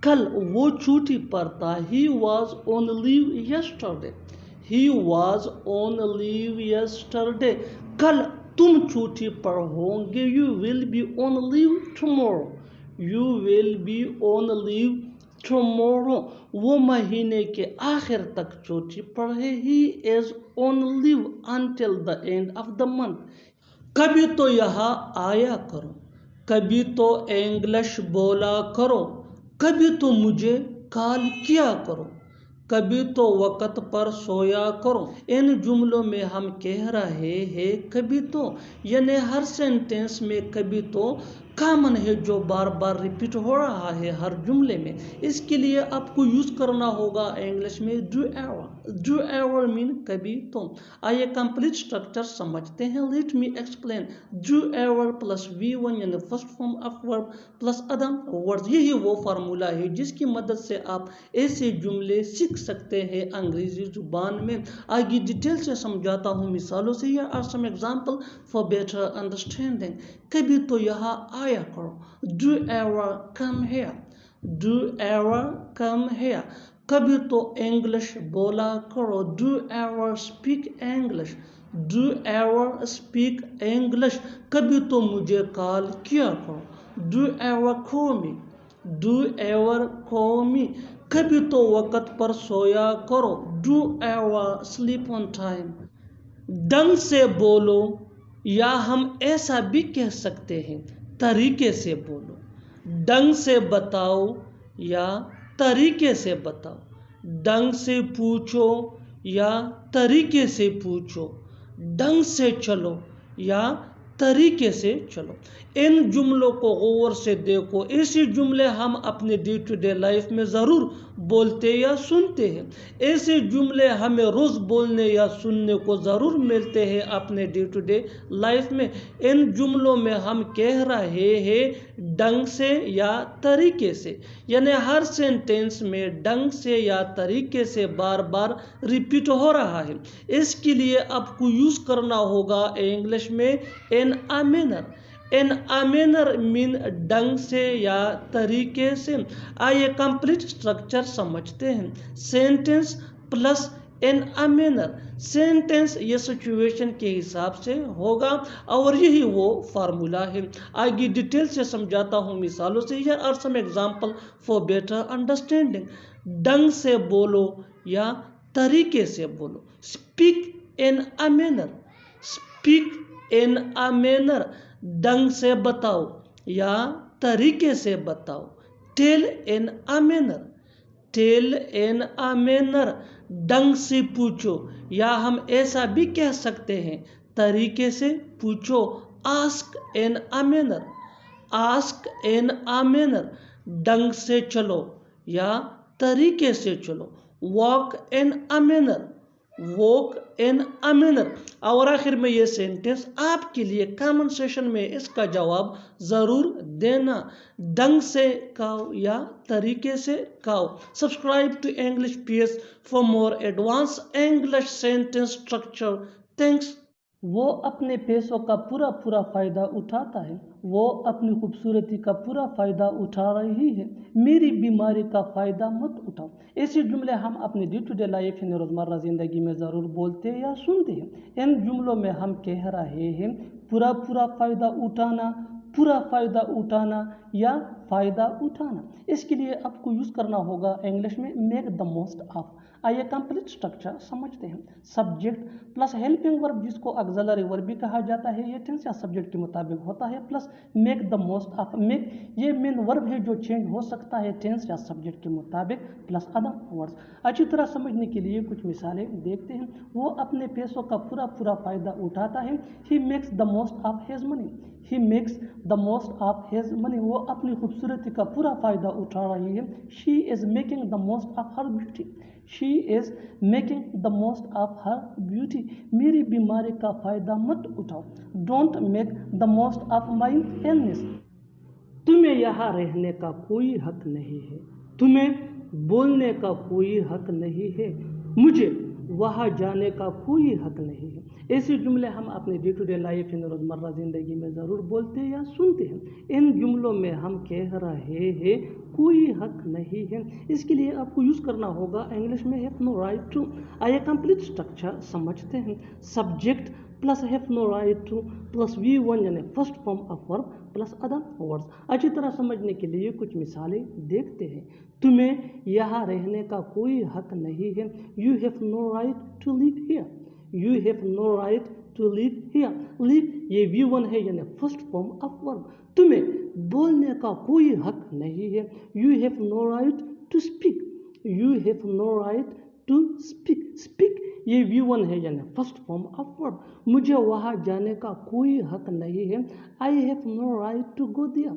कल वो छुट्टी पर था. He was on leave yesterday. He was on leave yesterday. कल तुम छुट्टी पर होंगे. You will be on leave tomorrow. You will be on leave tomorrow. वो महीने के आखिर तक छुट्टी पर है. He is on leave until the end of the month. कभी तो यहाँ आया करो. कभी तो इंग्लिश बोला करो. कभी तो मुझे कॉल किया करो, कभी तो वक़्त पर सोया करो। इन जुमलों में हम कह रहे हैं कभी तो, यानी हर सेंटेंस में कभी तो कॉमन है जो बार बार रिपीट हो रहा है हर जुमले में। इसके लिए आपको यूज़ करना होगा इंग्लिश में do ever. Do ever mean कभी तो। आइए कंप्लीट स्ट्रक्चर समझते हैं। Let me explain. Do ever plus V1 यानी first form of verb plus other words, यही वो फार्मूला है जिसकी मदद से आप ऐसे जुमले सीख सकते हैं अंग्रेजी जुबान में। आगे डिटेल से समझाता हूँ मिसालों से। Here are some example for better understanding. कभी तो यहाँ आया करो, do ever come here, do ever come here. कभी तो इंग्लिश बोला करो, do ever speak English, do ever speak English. कभी तो मुझे कॉल किया करो, do ever call me, do ever call me. कभी तो वक़्त पर सोया करो, do ever sleep on time. ढंग से बोलो, या हम ऐसा भी कह सकते हैं तरीके से बोलो। ढंग से बताओ या तरीके से बताओ। ढंग से पूछो या तरीके से पूछो। ढंग से चलो या तरीके से चलो। इन जुमलों को गौर से देखो। ऐसे जुमले हम अपने डे टू डे लाइफ में ज़रूर बोलते या सुनते हैं। ऐसे जुमले हमें रोज़ बोलने या सुनने को ज़रूर मिलते हैं अपने डे टू डे लाइफ में। इन जुमलों में हम कह रहे हैं ढंग से या तरीके से, यानी हर सेंटेंस में ढंग से या तरीके से बार बार रिपीट हो रहा है। इसके लिए आपको यूज़ करना होगा इंग्लिश में in a manner. In a manner mean ढंग से या तरीके से। आइए कंप्लीट स्ट्रक्चर समझते हैं। Sentence plus in a manner. Sentence ये सिचुएशन के हिसाब से होगा और यही वो फार्मूला है। आगे डिटेल से समझाता हूँ मिसालों से। Here are some example for better understanding. ढंग से बोलो या तरीके से बोलो। Speak in a manner, speak in a manner. ढंग से बताओ या तरीके से बताओ। Tell in a manner, tell in a manner. ढंग से पूछो, या हम ऐसा भी कह सकते हैं तरीके से पूछो। Ask in a manner, ask in a manner. ढंग से चलो या तरीके से चलो। Walk in a manner, walk in a manner. और आखिर में ये सेंटेंस आपके लिए कमेंट सेशन में इसका जवाब ज़रूर देना। ढंग से कहो या तरीके से कहो। Subscribe to English P S for more advance English sentence structure. Thanks. वो अपने पैसों का पूरा पूरा फ़ायदा उठाता है, वो अपनी खूबसूरती का पूरा फ़ायदा उठा रही है। मेरी बीमारी का फ़ायदा मत उठाओ। ऐसे जुमले हम अपने डे टू डे लाइफ यानी रोज़मर्रा ज़िंदगी में ज़रूर बोलते हैं या सुनते हैं। इन जुमलों में हम कह रहे हैं पूरा पूरा फ़ायदा उठाना, पूरा फ़ायदा उठाना या फ़ायदा उठाना। इसके लिए आपको यूज़ करना होगा इंग्लिश में मेक द मोस्ट ऑफ। आइए कंप्लीट स्ट्रक्चर समझते हैं। सब्जेक्ट प्लस हेल्पिंग वर्ब जिसको ऑक्सिलरी वर्ब भी कहा जाता है, ये टेंस या सब्जेक्ट के मुताबिक होता है, plus make the most of. Make ये मेन वर्ब है जो चेंज हो सकता है टेंस या सब्जेक्ट के मुताबिक, प्लस अदर वर्ड्स। अच्छी तरह समझने के लिए कुछ मिसालें देखते हैं। वो अपने पैसों का पूरा पूरा फ़ायदा उठाता है। He makes the most of his money, he makes the most of his money. वो अपनी खूबसूरती का पूरा फ़ायदा उठा रही है। She is making the most of her beauty, she is making the most of her beauty. मेरी बीमारी का फ़ायदा मत उठाओ। Don't make the most of my illness. तुम्हें यहाँ रहने का कोई हक नहीं है, तुम्हें बोलने का कोई हक नहीं है, मुझे वहाँ जाने का कोई हक नहीं है। ऐसे जुमले हम अपने डे टू डे लाइफ यानी रोज़मर्रा ज़िंदगी में ज़रूर बोलते हैं या सुनते हैं। इन जुमलों में हम कह रहे हैं कोई हक नहीं है। इसके लिए आपको यूज़ करना होगा इंग्लिश में हैव नो राइट टू। आइए कंप्लीट स्ट्रक्चर समझते हैं। Subject plus have no right to plus V1 यानी first form of verb plus other words. अच्छी तरह समझने के लिए कुछ मिसालें देखते हैं। तुम्हें यहाँ रहने का कोई हक नहीं है। You have no right to live here, you have no right to live here. Live ये V1 है यानी फर्स्ट फॉर्म ऑफ वर्ब। तुम्हें बोलने का कोई हक नहीं है। You have no right to speak, you have no right to speak. Speak ये V1 है यानी फर्स्ट फॉर्म ऑफ वर्ब। मुझे वहाँ जाने का कोई हक नहीं है। I have no right to go there,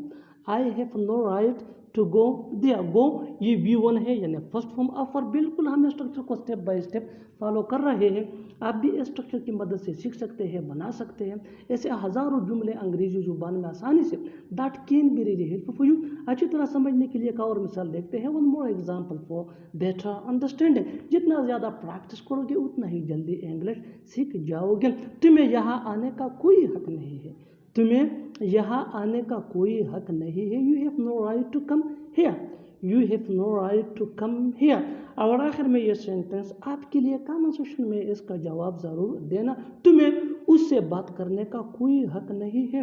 I have no right to go there. Go ये V1 है यानी फर्स्ट फॉर्म ऑफ वर्ब। बिल्कुल हम स्ट्रक्चर को स्टेप बाय स्टेप फॉलो कर रहे हैं। आप भी इस स्ट्रक्चर की मदद से सीख सकते हैं, बना सकते हैं। ऐसे हज़ारों जुमले अंग्रेजी जुबान में आसानी से that can be really helpful for you. अच्छी तरह समझने के लिए एक और मिसाल देखते हैं। One more example for better understanding. जितना ज़्यादा प्रैक्टिस करोगे उतना ही जल्दी इंग्लिश सीख जाओगे। तुम्हें यहाँ आने का कोई हक नहीं है, तुम्हें यहाँ आने का कोई हक नहीं है। You have no right to come here, you have no right to come here. और आखिर में ये सेंटेंस आपके लिए कमेंट सेक्शन में इसका जवाब ज़रूर देना। तुम्हें उससे बात करने का कोई हक नहीं है।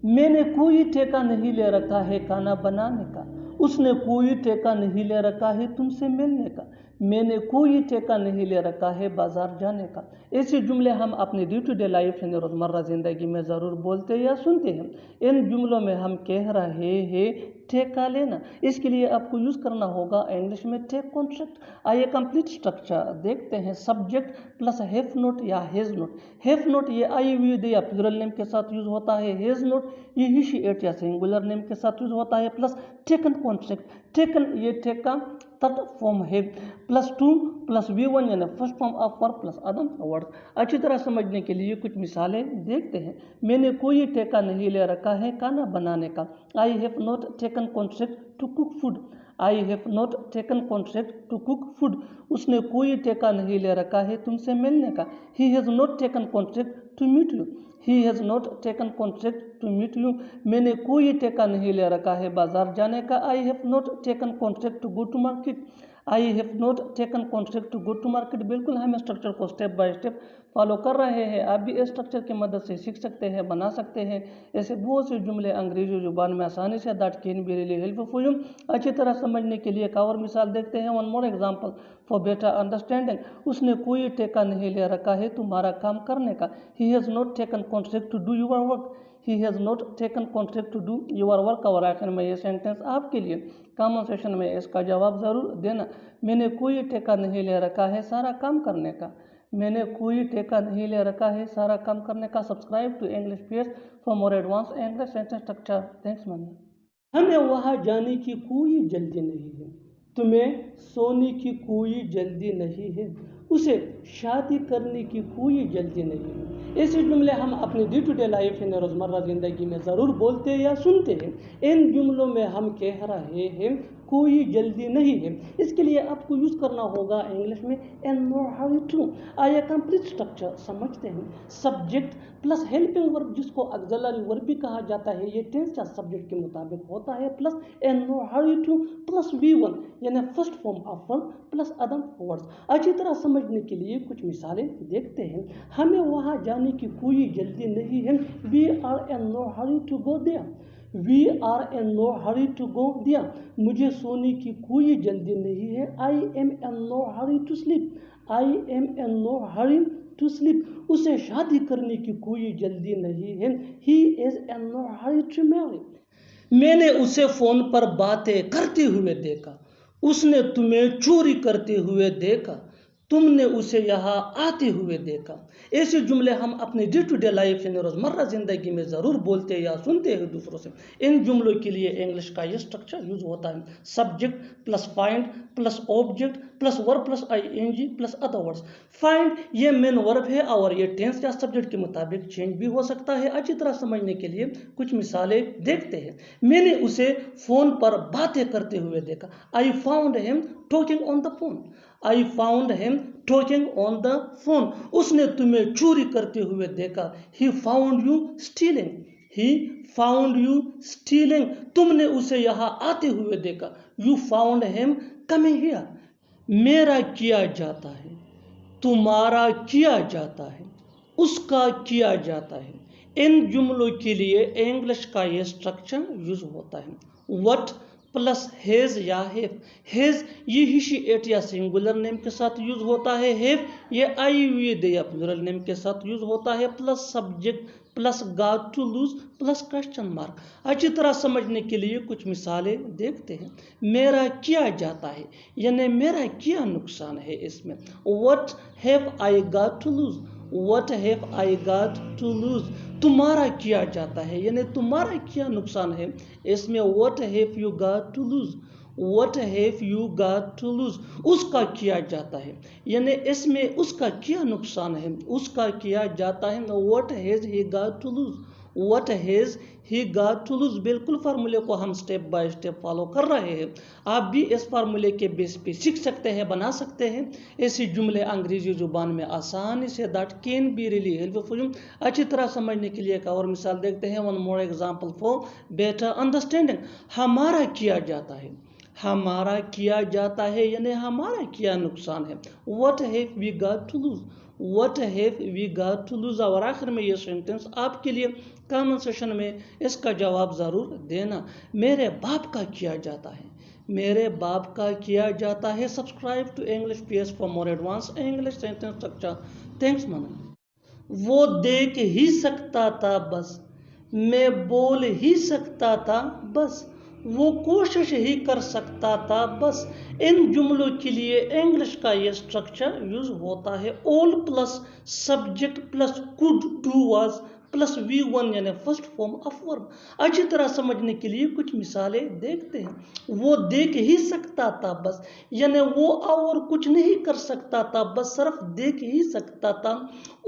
मैंने कोई ठेका नहीं ले रखा है खाना बनाने का, उसने कोई ठेका नहीं ले रखा है तुमसे मिलने का, मैंने कोई ठेका नहीं ले रखा है बाजार जाने का। ऐसे जुमले हम अपनी डे टू डे लाइफ यानी रोज़मर्रा ज़िंदगी में ज़रूर बोलते या सुनते हैं। इन जुमलों में हम कह रहे हैं ठेका लेना। इसके लिए आपको यूज़ करना होगा इंग्लिश में टेक कॉन्ट्रैक्ट। आइए कंप्लीट स्ट्रक्चर देखते हैं। सब्जेक्ट प्लस हैव नोट या हैज़ नोट। हैव नोट ये आई वी दे या प्लूरल नेम के साथ यूज़ होता है। हैज़ नोट ये ही शी इट या सिंगुलर नेम के साथ यूज़ होता है। प्लस टेकन कॉन्ट्रैक्ट, टेकन ये ठेका थर्ड फॉर्म है। प्लस टू प्लस V1 यानी first form of verb plus other words. अच्छी तरह समझने के लिए कुछ मिसालें देखते हैं। मैंने कोई ठेका नहीं ले रखा है खाना बनाने का। I have not taken contract to cook food, I have not taken contract to cook food. उसने कोई ठेका नहीं ले रखा है तुमसे मिलने का। He has not taken contract to meet you, he has not taken contract to meet you. मैंने कोई ठेका नहीं ले रखा है बाजार जाने का। I have not taken contract to go to market, I have not taken contract to go to market. बिल्कुल हम स्ट्रक्चर को स्टेप बाय स्टेप फॉलो कर रहे हैं। आप भी इस स्ट्रक्चर की मदद से सीख सकते हैं, बना सकते हैं। ऐसे बहुत से जुमले अंग्रेजी जुबान में आसानी से that can be really helpful for you. अच्छी तरह समझने के लिए एक और मिसाल देखते हैं। One more example for better understanding. उसने कोई ठेका नहीं ले रखा है तुम्हारा काम करने का। He has not taken contract to do your work, he has not taken contract to do your work. और आखिर में ये सेंटेंस आपके लिए कमेंट सेक्शन में इसका जवाब ज़रूर देना। मैंने कोई ठेका नहीं ले रखा है सारा काम करने का, मैंने कोई ठेका नहीं ले रखा है सारा काम करने का। Subscribe to English page for more advance English sentence structure. Thanks man. हमें वहाँ जाने की कोई जल्दी नहीं है, तुम्हें सोने की कोई जल्दी नहीं है, उसे शादी करने की कोई जल्दी नहीं है। ऐसे जुमले हम अपनी डे टू डे लाइफ यानी रोज़मर्रा ज़िंदगी में ज़रूर बोलते या सुनते हैं। इन जुमलों में हम कह रहे हैं कोई जल्दी नहीं है। इसके लिए आपको यूज़ करना होगा इंग्लिश में एन नो हरी टू। आइए कंप्लीट स्ट्रक्चर समझते हैं। सब्जेक्ट प्लस हेल्पिंग वर्ब जिसको ऑक्सिलरी वर्ब भी कहा जाता है, ये टेंस या सब्जेक्ट के मुताबिक होता है। Plus in no hurry to plus V1 यानी first form of verb plus other words. अच्छी तरह समझने के लिए कुछ मिसालें देखते हैं। हमें वहाँ जाने की कोई जल्दी नहीं है। We are in no hurry to go there, we are in no hurry to go there. मुझे सोने की कोई जल्दी नहीं है। I am in no hurry to sleep, I am in no hurry to sleep. उसे शादी करने की कोई जल्दी नहीं है। He is in no hurry to marry. मैंने उसे फ़ोन पर बातें करते हुए देखा, उसने तुम्हें चोरी करते हुए देखा, तुमने उसे यहाँ आते हुए देखा। ऐसे जुमले हम अपने डे टू डे लाइफ यानी रोज़मर्रा ज़िंदगी में ज़रूर बोलते या सुनते हैं दूसरों से। इन जुमलों के लिए इंग्लिश का ये स्ट्रक्चर यूज़ होता है। Subject plus find plus object plus verb plus ING plus other words. Find ये मेन वर्ब है और ये टेंस या सब्जेक्ट के मुताबिक चेंज भी हो सकता है। अच्छी तरह समझने के लिए कुछ मिसालें देखते हैं। मैंने उसे फ़ोन पर बातें करते हुए देखा। I found him talking on the phone, I found him talking on the phone. उसने तुम्हें चोरी करते हुए देखा। He found you stealing, he found you stealing. तुमने उसे यहाँ आते हुए देखा। You found him coming here. मेरा किया जाता है, तुम्हारा किया जाता है, उसका किया जाता है। इन जुमलों के लिए इंग्लिश का ये स्ट्रक्चर यूज होता है। व्हाट प्लस हेज या हेफ। हेज ये ही शी एट या सिंगुलर नेम के साथ यूज होता है। हेफ ये आई वी दे या प्लूरल नेम के साथ यूज होता है। Plus subject plus got to lose plus question mark. अच्छी तरह समझने के लिए कुछ मिसालें देखते हैं। मेरा किया जाता है यानी मेरा क्या नुकसान है इसमें। What have I got to lose, what have I got to lose. तुम्हारा किया जाता है यानी तुम्हारा क्या नुकसान है इसमें। What have you got to lose, what have you got to lose. उसका किया जाता है यानी इसमें उसका क्या नुकसान है, उसका किया जाता है। What has he got to lose, what has he got to lose. बिल्कुल फार्मूले को हम स्टेप बाय स्टेप फॉलो कर रहे हैं। आप भी इस फार्मूले के बेस पे सीख सकते हैं, बना सकते हैं ऐसे जुमले अंग्रेजी जुबान में आसानी से। That can be really helpful. अच्छी तरह समझने के लिए एक और मिसाल देखते हैं। One more example for better understanding. हमारा किया जाता है, हमारा किया जाता है यानी हमारा क्या नुकसान है। What have we got to lose, what have we got to lose. और आखिर में ये सेंटेंस आपके लिए कमेंट सेशन में इसका जवाब ज़रूर देना। मेरे बाप का किया जाता है, मेरे बाप का किया जाता है। Subscribe to English PS for more advance English sentence structure. Thanks man. वो देख ही सकता था बस, मैं बोल ही सकता था बस, वो कोशिश ही कर सकता था बस। इन जुमलों के लिए इंग्लिश का ये स्ट्रक्चर यूज होता है। All plus subject plus could do was plus V1 यानी फर्स्ट फॉर्म ऑफ वर्ब। अच्छी तरह समझने के लिए कुछ मिसालें देखते हैं। वो देख ही सकता था बस यानी वो और कुछ नहीं कर सकता था, बस सिर्फ देख ही सकता था।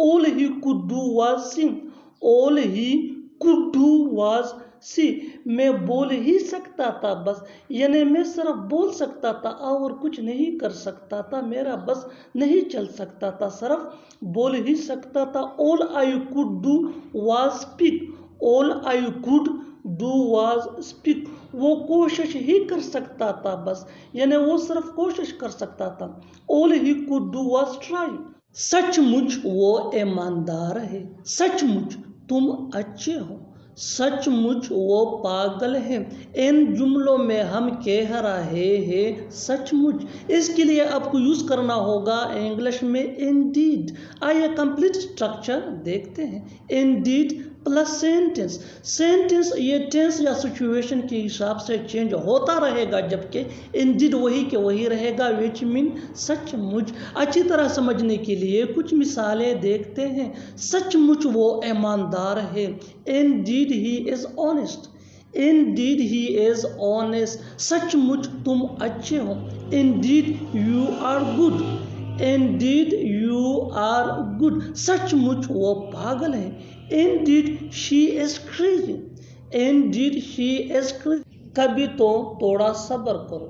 All he could do was sing, all he could do was see. मैं बोल ही सकता था बस यानी मैं सिर्फ बोल सकता था और कुछ नहीं कर सकता था, मेरा बस नहीं चल सकता था, सिर्फ बोल ही सकता था। All I could do was speak, all I could do was speak. वो कोशिश ही कर सकता था बस यानी वो सिर्फ कोशिश कर सकता था। All he could do was try. सचमुच वो ईमानदार है, सचमुच तुम अच्छे हो, सचमुच वो पागल है। इन जुमलों में हम कह रहे हैं सचमुच। इसके लिए आपको यूज करना होगा इंग्लिश में इंडीड। आइए कंप्लीट स्ट्रक्चर देखते हैं। Indeed plus sentence. सेंटेंस ये टेंस या सिचुएशन के हिसाब से चेंज होता रहेगा, जबकि इंडीड वही के वही रहेगा, विच मीन सचमुच। अच्छी तरह समझने के लिए कुछ मिसालें देखते हैं। सचमुच वो ईमानदार है। Indeed he is honest, indeed he is honest. सचमुच तुम अच्छे हो। Indeed you are good, indeed you are good. सचमुच वो पागल है। Indeed she is crazy, indeed she is crazy. कभी तो थोड़ा सब्र करो,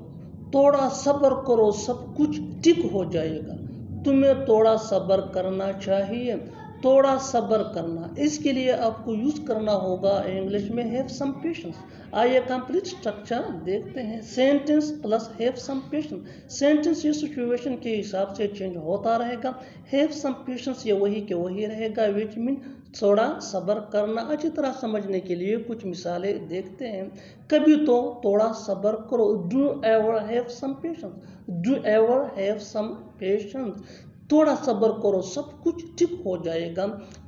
थोड़ा सब्र करो, सब कुछ ठीक हो जाएगा। तुम्हें थोड़ा सब्र करना चाहिए, थोड़ा सब्र करना। इसके लिए आपको यूज करना होगा इंग्लिश में हैव सम पेशेंस। आइए कंप्लीट स्ट्रक्चर देखते हैं। Sentence plus have some patience. Sentence ये सिचुएशन के हिसाब से चेंज होता रहेगा। हैव सम पेशेंस ये वही के वही रहेगा, विच मीन थोड़ा सब्र करना। अच्छी तरह समझने के लिए कुछ मिसालें देखते हैं। कभी तो थोड़ा सब्र करो। Do ever have some patience, do ever have some patience. थोड़ा सब्र करो, सब कुछ ठीक हो जाएगा।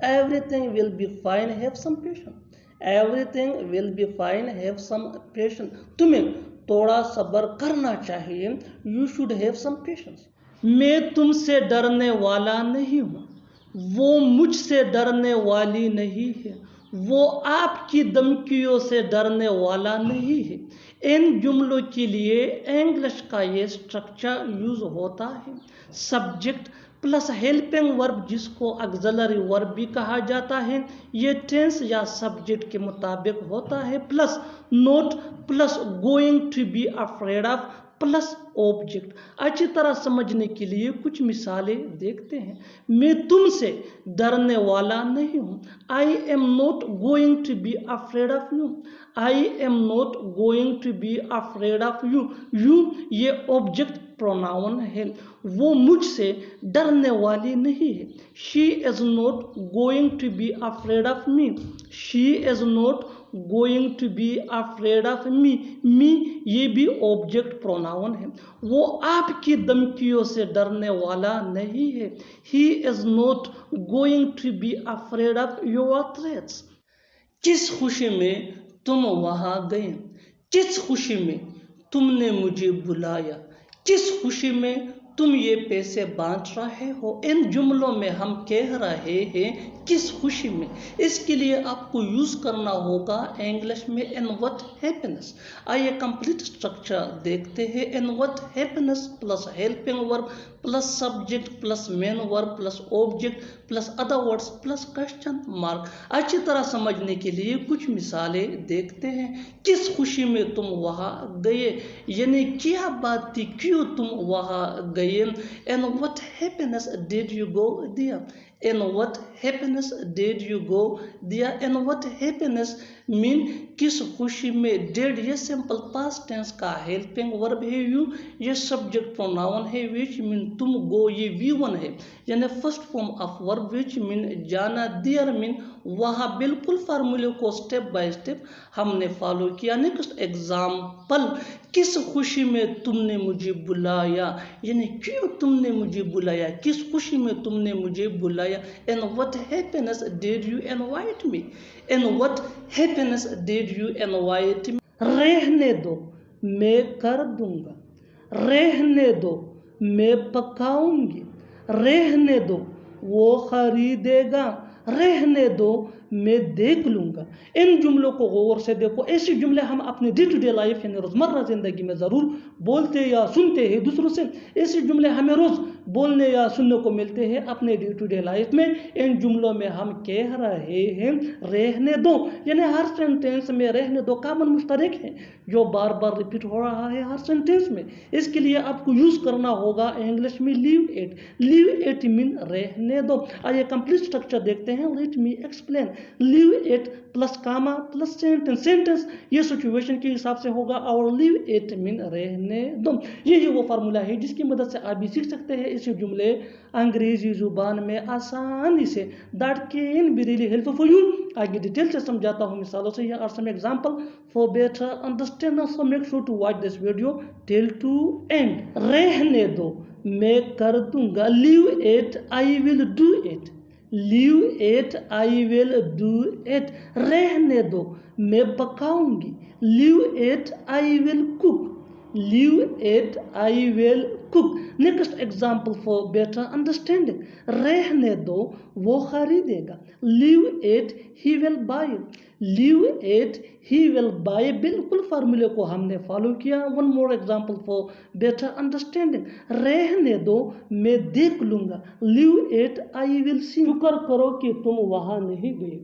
Everything will be fine, have some patience, everything will be fine, have some patience. तुम्हें थोड़ा सब्र करना चाहिए, you should have some patience. मैं तुमसे डरने वाला नहीं हूँ, वो मुझसे डरने वाली नहीं है, वो आपकी धमकियों से डरने वाला नहीं है। इन जुमलों के लिए इंग्लिश का ये स्ट्रक्चर यूज होता है। सब्जेक्ट प्लस हेल्पिंग वर्ब, जिसको ऑक्सिलरी वर्ब भी कहा जाता है, ये टेंस या सब्जेक्ट के मुताबिक होता है। Plus not plus going to be afraid of plus object. अच्छी तरह समझने के लिए कुछ मिसालें देखते हैं। मैं तुमसे डरने वाला नहीं हूँ। I am not going to be afraid of you, I am not going to be afraid of you. You ये ऑब्जेक्ट प्रोनाउन है। वो मुझसे डरने वाली नहीं है। She is not going to be afraid of me, she is not going to be afraid of me. Me ये भी ऑब्जेक्ट प्रोनाउन है। वो आपकी धमकियों से डरने वाला नहीं है। He is not going to be afraid of your threats. किस खुशी में तुम वहां गए, किस खुशी में तुमने मुझे बुलाया, किस खुशी में तुम ये पैसे बांट रहे हो। इन जुमलों में हम कह रहे हैं किस खुशी में। इसके लिए आपको यूज करना होगा इंग्लिश में इन व्हाट हैप्पीनेस। आइए कंप्लीट स्ट्रक्चर देखते हैं। In what happiness plus helping verb plus subject plus main verb plus object plus other words plus question mark. अच्छी तरह समझने के लिए कुछ मिसालें देखते हैं। किस खुशी में तुम वहां गए, यानी क्या बात थी, क्यों तुम वहां गए। And what happiness did you go there? And what happiness did you go there? And what happiness mean किस खुशी में। did ये सिंपल पास्ट टेंस का हेल्पिंग वर्ब है। यू ये सब्जेक्ट प्रोनाउन है। which mean तुम गो ये V1 है, यानी first form of verb which mean जाना। देयर मीन वहाँ। बिल्कुल फार्मूले को स्टेप बाय स्टेप हमने फॉलो किया। नेक्स्ट एग्जाम्पल, किस खुशी में तुमने मुझे बुलाया, यानी क्यों तुमने मुझे बुलाया, किस खुशी में तुमने मुझे बुलाया। And what happiness did you invite me. And what happiness did you invite me. रहने दो मैं कर दूंगा, रहने दो मैं पकाऊंगी, रहने दो वो खरीदेगा, रहने दो मैं देख लूँगा। इन जुमलों को गौर से देखो। ऐसे जुमले हम अपने डे टू डे लाइफ यानी रोज़मर्रा ज़िंदगी में ज़रूर बोलते या सुनते हैं दूसरों से। ऐसे जुमले हमें रोज़ बोलने या सुनने को मिलते हैं अपने डे टू डे लाइफ में। इन जुमलों में हम कह रहे हैं रहने दो, यानी हर सेंटेंस में रहने दो कॉमन मुश्तरक है जो बार बार रिपीट हो रहा है हर सेंटेंस में। इसके लिए आपको यूज़ करना होगा इंग्लिश में leave it. Leave it mean रहने दो। आइए कंप्लीट स्ट्रक्चर देखते हैं। Let me explain. Leave it plus comma plus sentence. Sentence ये सिचुएशन के हिसाब से होगा और लीव इट मीन रहने दो। ये वो फार्मूला है जिसकी मदद से आप भी सीख सकते हैं इसे जुमले अंग्रेजी जुबान में आसानी से। That can be really helpful for you. आगे डिटेल से समझाता हूँ मिसालों से। Here are some example for better understanding, so make sure to watch this video till to end। रहने दो मैं कर दूंगा। Leave it I will do it. Leave it I will do it. रहने दो मैं पकाऊंगी। Leave it I will cook. Leave it I will cook. Next example for better understanding. रहने दो वो खरीदेगा। Leave it he will buy. Leave it he will buy. बिल्कुल फार्मूले को हमने फॉलो किया। One more example for better understanding. रहने दो मैं देख लूंगा। Leave it I will see. शुक्र करो कि तुम वहां नहीं गए।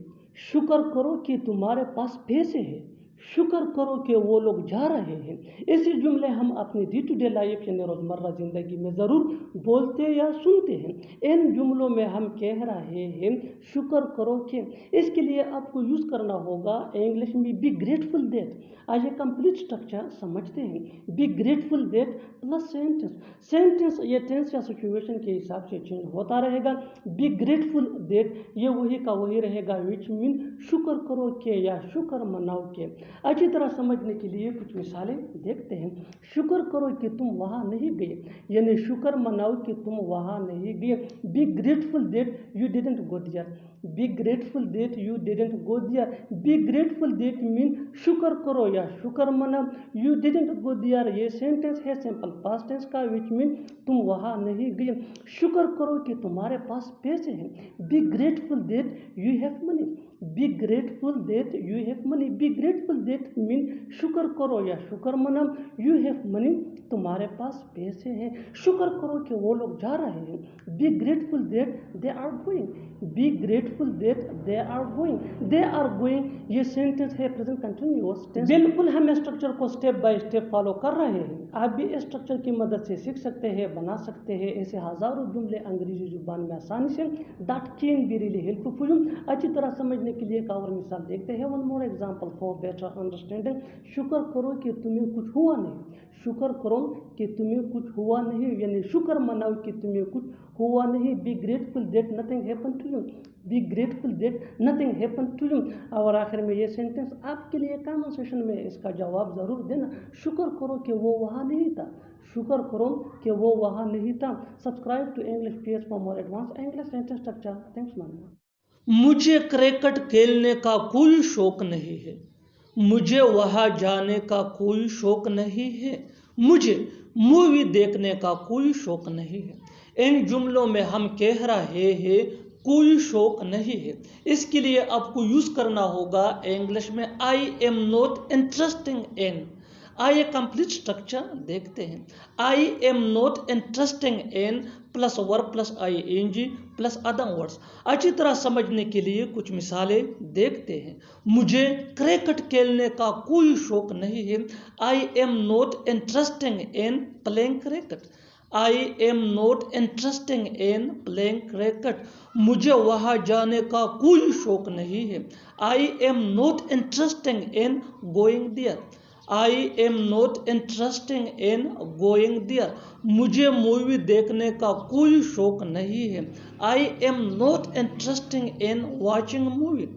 शुक्र करो कि तुम्हारे पास पैसे हैं। शुक्र करो कि वो लोग जा रहे हैं। ऐसे जुमले हम अपनी डे टू डे लाइफ यानी रोज़मर्रा ज़िंदगी में ज़रूर बोलते या सुनते हैं। इन जुमलों में हम कह रहे हैं शुक्र करो कि। इसके लिए आपको यूज़ करना होगा इंग्लिश में बी ग्रेटफुल दैट। आज ये कंप्लीट स्ट्रक्चर समझते हैं। Be grateful that plus sentence. Sentence ये टेंस या सिचुएशन के हिसाब से चेंज होता रहेगा। बी ग्रेटफुल दैट ये वही का वही रहेगा विच मीन शुक्र करो के या शुक्र मनाओ के। अच्छी तरह समझने के लिए कुछ मिसालें देखते हैं। शुक्र करो कि तुम वहाँ नहीं गए, यानी शुक्र मनाओ कि तुम वहाँ नहीं गए। Be grateful that you didn't go there. Be grateful that you didn't go there. Be grateful that mean शुक्र करो या शुक्र मनाओ। यू डिडंट गो देयर ये सेंटेंस है सिंपल पास्ट टेंस का विच मीन तुम वहाँ नहीं गए। शुक्र करो कि तुम्हारे पास पैसे हैं। Be grateful that you have money. B grateful that you have money. B grateful that mean शुक्र करो या शुक्र मनाओ। यू हैव मनी तुम्हारे पास पैसे हैं। शुक्र करो कि वो लोग जा रहे हैं। Be grateful that they are going. Be grateful that they are going. They are going ये सेंटेंस है प्रेजेंट कंटिन्यूअस टेंस। बिल्कुल हम स्ट्रक्चर को स्टेप बाय स्टेप फॉलो कर रहे हैं। आप भी इस स्ट्रक्चर की मदद से सीख सकते हैं, बना सकते हैं ऐसे हजारों जुमले अंग्रेजी जुबान में आसानी से। That can be really helpful for you. अच्छी तरह समझ समझने के लिए एक और मिसाल देखते हैं। One more example for better understanding. शुक्र करो कि तुम्हें कुछ हुआ नहीं। शुक्र करो कि तुम्हें कुछ हुआ नहीं, यानी शुक्र मनाओ कि तुम्हें कुछ हुआ नहीं। Be grateful that nothing happen to you. Be grateful that nothing happen to you. और आखिर में ये सेंटेंस आपके लिए कमेंट सेक्शन में इसका जवाब ज़रूर देना। शुक्र करो कि वो वहाँ नहीं था। शुक्र करो कि वो वहाँ नहीं था। Subscribe to English page for more advance English sentence structure. Thanks ma'am. मुझे क्रिकेट खेलने का कोई शौक नहीं है। मुझे वहाँ जाने का कोई शौक नहीं है। मुझे मूवी देखने का कोई शौक नहीं है। इन जुमलों में हम कह रहे हैं कोई शौक नहीं है, इसके लिए आपको यूज करना होगा इंग्लिश में I am not interesting in. आइए कंप्लीट स्ट्रक्चर देखते हैं। I am not interesting in plus verb plus I N G plus other words. अच्छी तरह समझने के लिए कुछ मिसालें देखते हैं। मुझे क्रिकेट खेलने का कोई शौक नहीं है। I am not interesting in playing cricket. I am not interesting in playing cricket. मुझे वहाँ जाने का कोई शौक नहीं है। I am not interesting in going there. I am not interesting in going there. मुझे मूवी देखने का कोई शौक नहीं है। I am not interesting in watching movie.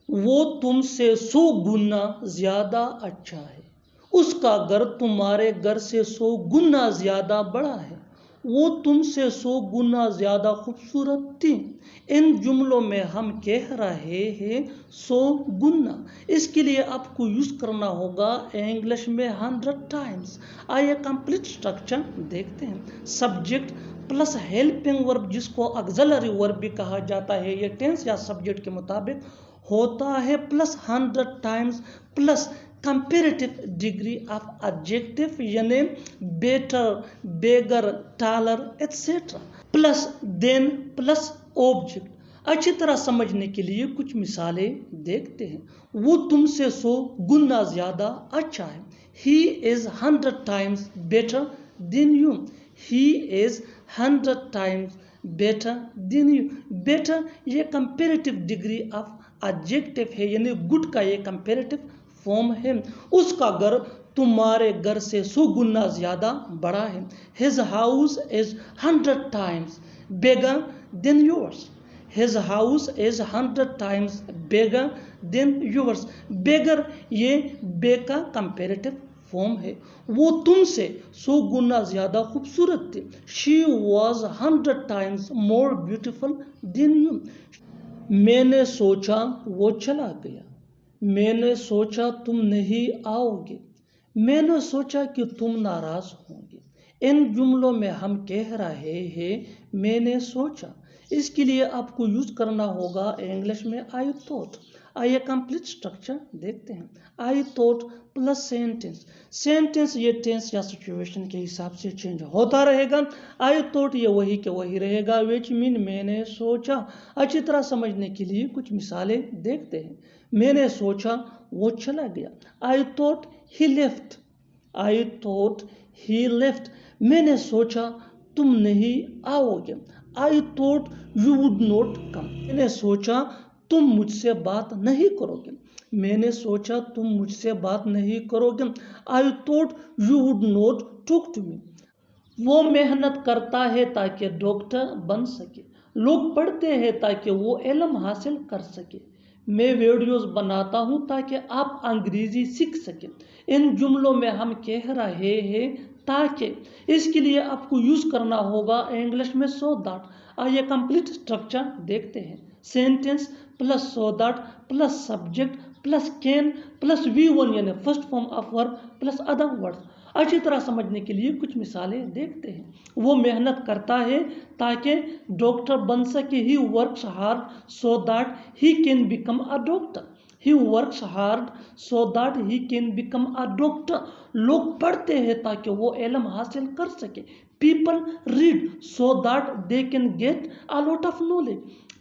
वो तुमसे 100 गुना ज्यादा अच्छा है। उसका घर तुम्हारे घर से 100 गुना ज्यादा बड़ा है। वो तुमसे 100 गुना ज्यादा खूबसूरत थी। इन जुमलों में हम कह रहे हैं 100 गुना। इसके लिए आपको यूज करना होगा इंग्लिश में 100 टाइम्स। आइए कंप्लीट स्ट्रक्चर देखते हैं। सब्जेक्ट प्लस हेल्पिंग वर्ब, जिसको ऑक्सिलरी वर्ब भी कहा जाता है, ये टेंस या सब्जेक्ट के मुताबिक होता है, plus 100 times plus comparative degree of adjective यानी better, bigger, taller etcetera, plus than plus object. अच्छी तरह समझने के लिए कुछ मिसालें देखते हैं। वो तुमसे 100 गुना ज्यादा अच्छा है। He is 100 times better than you. He is 100 times better than you. Better ये कंपेरेटिव डिग्री ऑफ एडजेक्टिव है, यानी गुड का ये कंपेरेटिव फॉर्म है। उसका घर तुम्हारे घर से 100 गुना ज्यादा बड़ा है। His house is 100 times bigger than yours. His house is 100 times bigger than yours. Bigger ये बे का कंपेरेटिव फॉर्म है। वो तुमसे 100 गुना ज्यादा खूबसूरत थी। She was 100 times more beautiful than you. मैंने सोचा वो चला गया। मैंने सोचा तुम नहीं आओगे। मैंने सोचा कि तुम नाराज होंगे। इन जुमलों में हम कह रहे हैं मैंने सोचा। इसके लिए आपको यूज करना होगा इंग्लिश में आई थॉट। आइए कंप्लीट स्ट्रक्चर देखते हैं। I thought plus sentence. Sentence ये टेंस या सिचुएशन के हिसाब से चेंज होता रहेगा। आई थॉट ये वही के वही रहेगा, विच मीन मैंने सोचा। अच्छी तरह समझने के लिए कुछ मिसालें देखते हैं। मैंने सोचा वो चला गया। I thought he left. I thought he left. मैंने सोचा तुम नहीं आओगे। आई thought you would not come. मैंने सोचा तुम मुझसे बात नहीं करोगे। मैंने सोचा तुम मुझसे बात नहीं करोगे। I thought you would not talk to me. वो मेहनत करता है ताकि डॉक्टर बन सके। लोग पढ़ते हैं ताकि वो इल्म हासिल कर सके। मैं वीडियोस बनाता हूँ ताकि आप अंग्रेजी सीख सकें। इन जुमलों में हम कह रहे हैं ताकि। इसके लिए आपको यूज करना होगा इंग्लिश में सो दैट। आइए कंप्लीट स्ट्रक्चर देखते हैं। Sentence plus so that plus subject plus can plus V1 यानी first form of verb plus other words. अच्छी तरह समझने के लिए कुछ मिसालें देखते हैं। वो मेहनत करता है ताकि डॉक्टर बन सके। He works hard so that he can become a doctor. He works hard so that he can become a doctor. लोग पढ़ते हैं ताकि वो इल्म हासिल कर सके। People read so that they can get a lot of knowledge.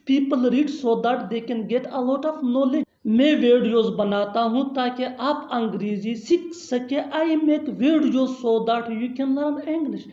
People read so that they can get a lot of knowledge. मैं वीडियोस बनाता हूं ताकि आप अंग्रेजी सीख सके। I make videos so that you can learn English.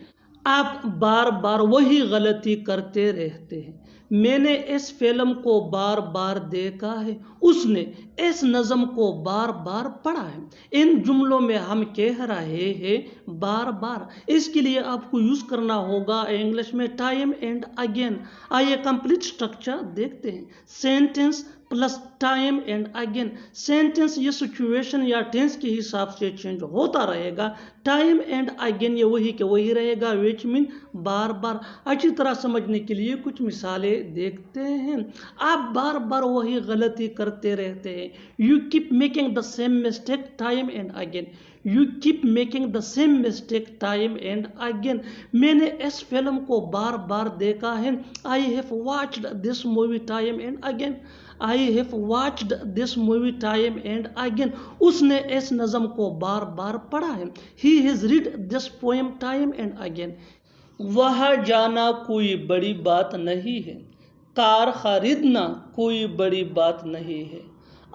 आप बार बार वही गलती करते रहते हैं। मैंने इस फिल्म को बार बार देखा है। उसने इस नज़म को बार बार पढ़ा है। इन जुमलों में हम कह रहे हैं बार बार। इसके लिए आपको यूज़ करना होगा इंग्लिश में टाइम एंड अगेन। आइए कंप्लीट स्ट्रक्चर देखते हैं। Sentence plus time and again. Sentence ये सिचुएशन या टेंस के हिसाब से चेंज होता रहेगा। टाइम एंड अगेन ये वही के वही रहेगा, विच मीन बार बार। अच्छी तरह समझने के लिए कुछ मिसालें देखते हैं। आप बार बार वही गलती करते रहते हैं। You keep making the same mistake time and again. You keep making the same mistake time and again. मैंने इस फिल्म को बार बार देखा है। I have watched this movie time and again. I have watched this movie time and again. उसने इस नज़म को बार बार पढ़ा है। He has read this poem time and again. वहाँ जाना कोई बड़ी बात नहीं है। कार खरीदना कोई बड़ी बात नहीं है।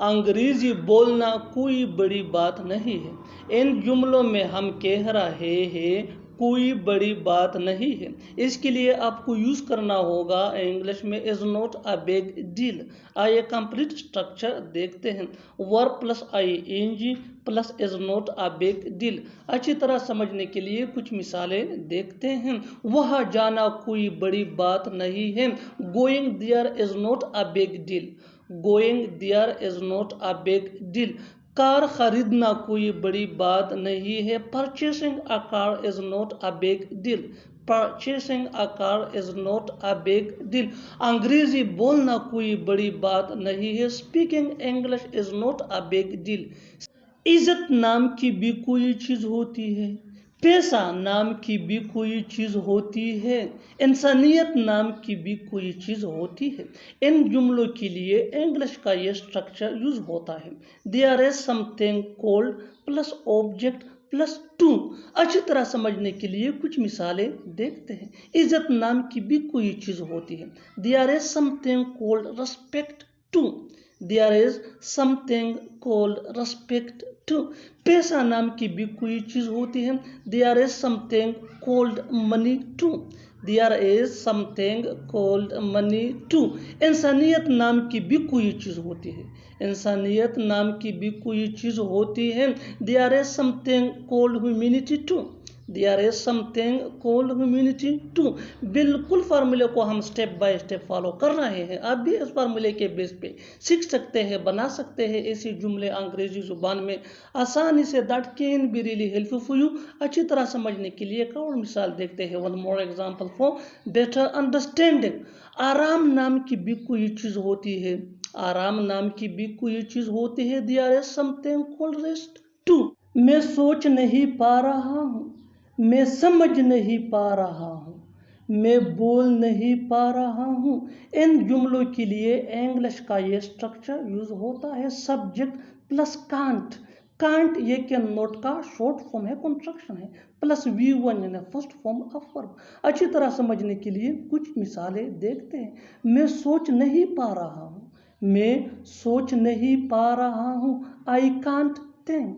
अंग्रेजी बोलना कोई बड़ी बात नहीं है। इन जुमलों में हम कह रहे हैं कोई बड़ी बात नहीं है। इसके लिए आपको यूज़ करना होगा इंग्लिश में is not a big deal. आइए कंप्लीट स्ट्रक्चर देखते हैं। Verb plus ing plus is not a big deal. अच्छी तरह समझने के लिए कुछ मिसालें देखते हैं। वह जाना कोई बड़ी बात नहीं है। Going there is not a big deal. Going there is not a big deal. Car खरीदना कोई बड़ी बात नहीं है। Purchasing a car is not a big deal. Purchasing a car is not a big deal. अंग्रेजी बोलना कोई बड़ी बात नहीं है। Speaking English is not a big deal. इज्जत नाम की भी कोई चीज़ होती है। पैसा नाम की भी कोई चीज़ होती है। इंसानियत नाम की भी कोई चीज़ होती है। इन जुमलों के लिए इंग्लिश का ये स्ट्रक्चर यूज होता है। There is something called plus object plus to. अच्छी तरह समझने के लिए कुछ मिसालें देखते हैं। इज्जत नाम की भी कोई चीज़ होती है। There is something called respect too. There is something called respect too. पैसा नाम की भी कोई चीज़ होती है। There is something called money too. There is something called money too. इंसानियत नाम की भी कोई चीज़ होती है। इंसानियत नाम की भी कोई चीज़ होती है। There is something called humanity too. There is something called humanity too. बिल्कुल फार्मूले को हम स्टेप बाय स्टेप फॉलो कर रहे हैं। आप भी इस फार्मूले के बेस पे सीख सकते हैं, बना सकते हैं ऐसे जुमले अंग्रेजी जुबान में आसानी से। That can be really helpful for you. अच्छी तरह समझने के लिए एक और मिसाल देखते हैं। One more example for better understanding. आराम नाम की भी कोई चीज़ होती है। आराम नाम की भी कोई चीज़ होती है। There is something called rest too. मैं सोच नहीं पा रहा हूँ। मैं समझ नहीं पा रहा हूँ। मैं बोल नहीं पा रहा हूँ। इन जुमलों के लिए इंग्लिश का ये स्ट्रक्चर यूज होता है। Subject plus can't. कांट ये कैन नॉट का शॉर्ट फॉर्म है, कंस्ट्रक्शन है, प्लस V1 यानी फर्स्ट फॉर्म ऑफ वर्ब। अच्छी तरह समझने के लिए कुछ मिसालें देखते हैं। मैं सोच नहीं पा रहा हूँ। मैं सोच नहीं पा रहा हूँ। I can't think.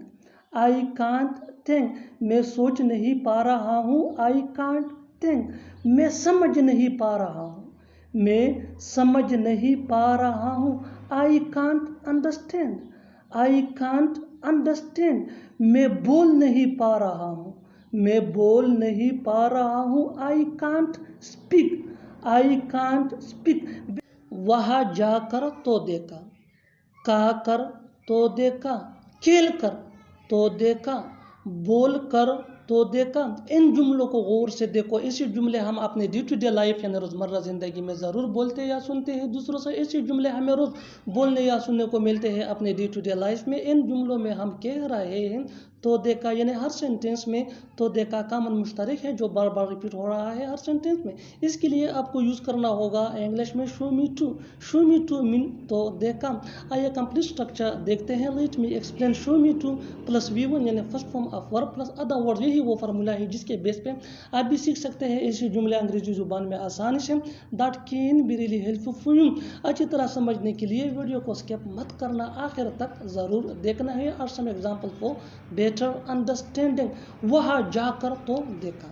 I can't think. मैं सोच नहीं पा रहा हूँ। I can't think. मैं समझ नहीं पा रहा हूँ। मैं समझ नहीं पा रहा हूँ। I can't understand. I can't understand. मैं बोल नहीं पा रहा हूँ। मैं बोल नहीं पा रहा हूँ। I can't speak. I can't speak. वहाँ जाकर तो देखा, कहा कर तो देखा, खेल कर तो देखा, बोल कर तो देखा। इन जुमलों को गौर से देखो। ऐसे जुमले हम अपने डे टू डे लाइफ यानी रोज़मर्रा ज़िंदगी में ज़रूर बोलते या सुनते हैं दूसरों से। ऐसे जुमले हमें रोज़ बोलने या सुनने को मिलते हैं अपने डे टू डे लाइफ में। इन जुमलों में हम कह रहे हैं तो देखा, यानी हर सेंटेंस में तो देखा कॉमन मुश्तरक है जो बार बार रिपीट हो रहा है हर सेंटेंस में। इसके लिए आपको यूज़ करना होगा इंग्लिश में show me to. Show me to mean तो देखा। आइए कंप्लीट स्ट्रक्चर देखते हैं। Let me explain. Show me to plus V1 यानी first form of verb plus other word, यही वो फार्मूला है जिसके बेस पे आप भी सीख सकते हैं ऐसे जुमले अंग्रेजी जुबान में आसानी से। That can be really helpful for you. अच्छी तरह समझने के लिए वीडियो को स्किप मत करना, आखिर तक ज़रूर देखना है। और some example for better understanding. वहाँ जाकर तो देखा।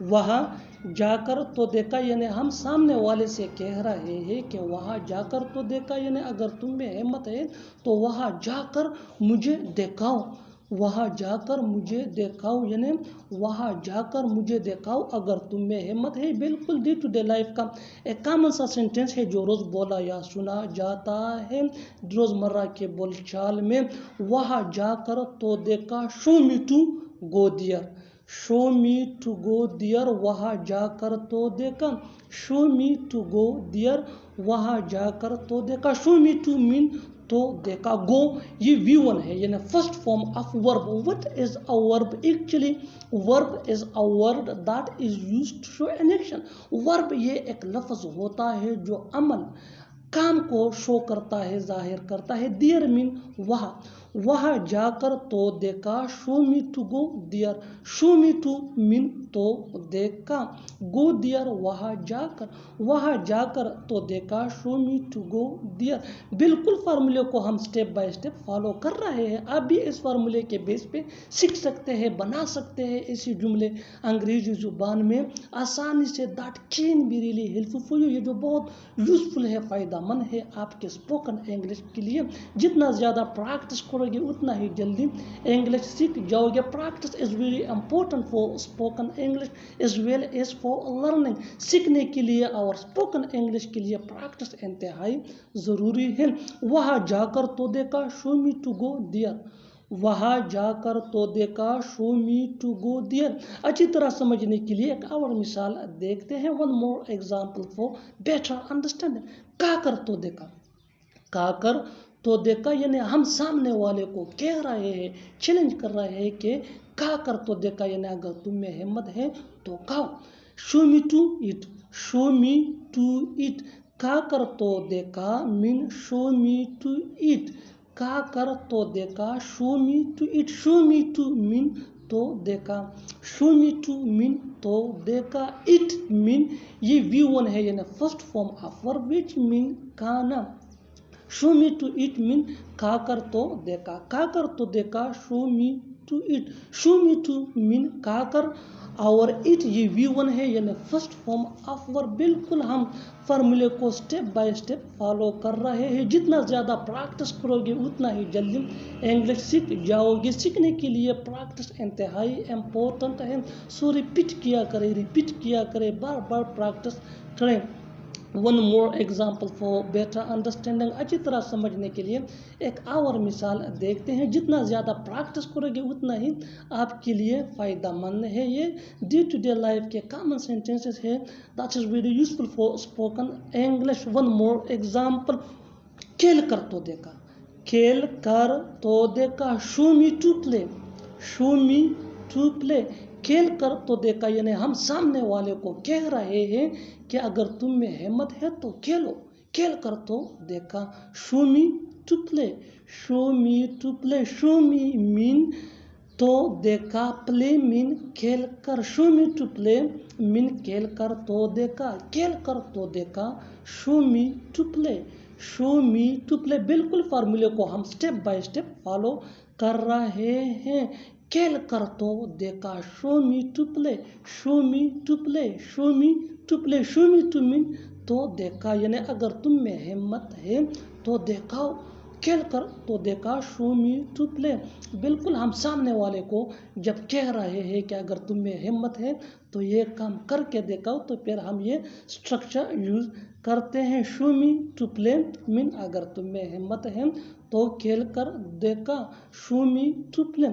वहाँ जाकर तो देखा, यानी हम सामने वाले से कह रहे हैं कि वहाँ जाकर तो देखा, यानी अगर तुम में हिम्मत है तो वहाँ जाकर मुझे दिखाओ, वहाँ जाकर मुझे दिखाओ, यानी वहाँ जाकर मुझे दिखाओ अगर तुम में हिम्मत है। बिल्कुल डे टू डे लाइफ का एक कॉमन सा सेंटेंस है जो रोज़ बोला या सुना जाता है रोज़मर्रा के बोलचाल में। वहाँ जाकर तो देखा, show me to go there, show me to go there, वहाँ जाकर तो देखा, show me to go there, वहाँ जाकर तो देखा, शो मी टू मीन तो देखा, गो ये V1 है, यानी first form of verb. What is a verb? Actually verb is a word that is used to show an action. Verb ये एक लफ्ज होता है जो अमल, काम को शो करता है, जाहिर करता है। दियर मीन वहाँ, वहाँ जाकर तो देखा, show me to go there, show me to mean तो देखा, गो दियर वहाँ जाकर, वहाँ जाकर तो देखा, शो मी टू गो दियर। बिल्कुल फार्मूले को हम स्टेप बाय स्टेप फॉलो कर रहे हैं। आप भी इस फार्मूले के बेस पे सीख सकते हैं, बना सकते हैं ऐसे जुमले अंग्रेजी जुबान में आसानी से। That can be really helpful for you, ये जो बहुत यूजफुल है, फ़ायदेमंद है आपके स्पोकन इंग्लिश के लिए। जितना ज़्यादा प्रैक्टिस करोगे उतना ही जल्दी इंग्लिश सीख जाओगे। Practice is very important for spoken English as well as for learning. सीखने के लिए और स्पोकन इंग्लिश के लिए प्रैक्टिस इंतहाई ज़रूरी है। वहाँ जाकर तो देखा, show me to go there, वहाँ जाकर तो देखा, शो मी टू गो दियर। अच्छी तरह समझने के लिए एक और मिसाल देखते हैं। One more example for better understanding. का कर तो देखा, का कर तो देखा, यानी हम सामने वाले को कह रहे हैं, चैलेंज कर रहे हैं कि का कर तो देखा, यानी अगर तुम में हिम्मत है तो खाओ। Show me to eat, show me to eat, का कर तो देखा mean show me to eat, का कर तो देखा, show me to eat, show me to mean तो देखा, शो मी टू मीन तो देखा, इट मीन ये V1 है, यानी first form of verb which mean खाना। Show me to eat mean खा कर तो देखा, खा कर तो देखा, show me to eat, show me to mean खा कर, और इट ये V1 है, यानी फर्स्ट फॉर्म ऑफ वर्ब। बिल्कुल हम फार्मूले को स्टेप बाय स्टेप फॉलो कर रहे हैं। जितना ज़्यादा प्रैक्टिस करोगे उतना ही जल्दी इंग्लिश सीख जाओगे। सीखने के लिए प्रैक्टिस इंतहाई इम्पोर्टेंट है। सो रिपीट किया करें, बार बार प्रैक्टिस करें। One more example for better understanding. अच्छी तरह समझने के लिए एक और मिसाल देखते हैं। जितना ज़्यादा प्रैक्टिस करोगे उतना ही आपके लिए फ़ायदेमंद है। ये डे टू डे लाइफ के कॉमन सेंटेंसेस है that is very useful for spoken English. One more example, खेल कर तो देखा, खेल कर तो देखा, show me to play, show me to play, खेल कर तो देखा, यानी हम सामने वाले को कह रहे हैं कि अगर तुम में हिम्मत है तो खेलो, खेल कर तो देखा। Show me to play, show me to play, show me mean तो देखा, प्ले मीन खेल कर, show me to play mean खेल कर तो देखा, खेल कर तो देखा, show me to play, show me to play. बिल्कुल फार्मूले को हम स्टेप बाय स्टेप फॉलो कर रहे हैं। खेल कर तो देखा, show me to play, show me to play, show me to play, show me to mean तो देखा, यानी अगर तुम में हिम्मत है तो दिखाओ, खेल कर तो देखा, शो मी टू प्ले। बिल्कुल हम सामने वाले को जब कह रहे हैं कि अगर तुम में हिम्मत है तो ये काम करके दिखाओ, तो फिर हम ये स्ट्रक्चर यूज़ करते हैं। Show me to play mean अगर तुम में हिम्मत है तो खेल कर देखा, शो मी टू प्ले।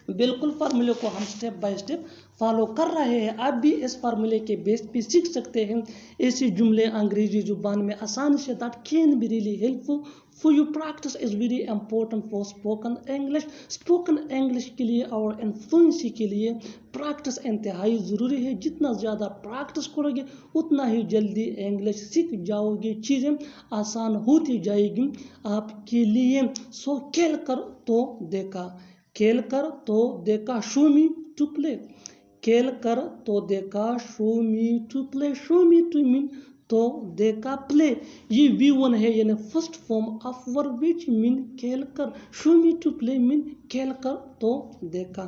बिल्कुल फार्मूले को हम स्टेप बाय स्टेप फॉलो कर रहे हैं। आप भी इस फार्मूले के बेस पे सीख सकते हैं ऐसे जुमले अंग्रेजी जुबान में आसानी से। That can be really helpful for you. Practice is very important for spoken English. Spoken English के लिए और इन्फ्लुएंसी के लिए प्रैक्टिस इंतहाई ज़रूरी है। जितना ज़्यादा प्रैक्टिस करोगे उतना ही जल्दी इंग्लिश सीख जाओगे, चीज़ें आसान होती जाएगी आपके लिए। सो खेल कर तो देखा, खेल कर तो देखा, शो मी टू प्ले, खेल कर तो देखा, show me to play, show me to mean तो देखा, प्ले ये V1 है, यानी first form of verb which mean खेल कर। Show me to play mean खेल कर तो देखा,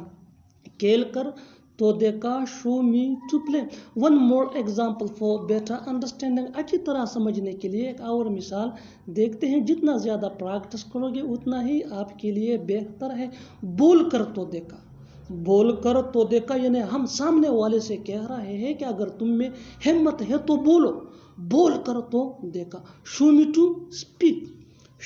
खेल कर तो देखा, show me to play. One more example for better understanding. अच्छी तरह समझने के लिए एक और मिसाल देखते हैं। जितना ज़्यादा प्रैक्टिस करोगे उतना ही आपके लिए बेहतर है। बोल कर तो देखा, बोल कर तो देखा यानी हम सामने वाले से कह रहे हैं कि अगर तुम में हिम्मत है तो बोलो, बोल कर तो देखा। Show me to speak,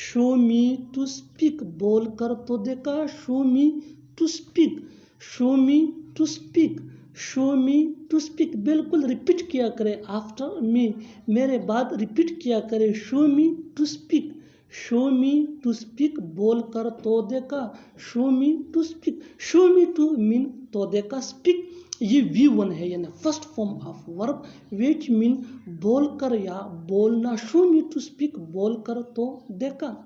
show me to speak, बोल कर तो देखा। Show me to speak, show me to speak, show me to speak. बिल्कुल रिपीट किया करें आफ्टर मी, मेरे बाद रिपीट किया करें। Show me to speak, show me to speak, बोल कर तो देखा। Show me to speak, show me to mean तो देखा, स्पीक ये V1 है यानी first form of verb which mean बोल कर या बोलना। शो मी टू स्पीक, बोल कर तो देखा,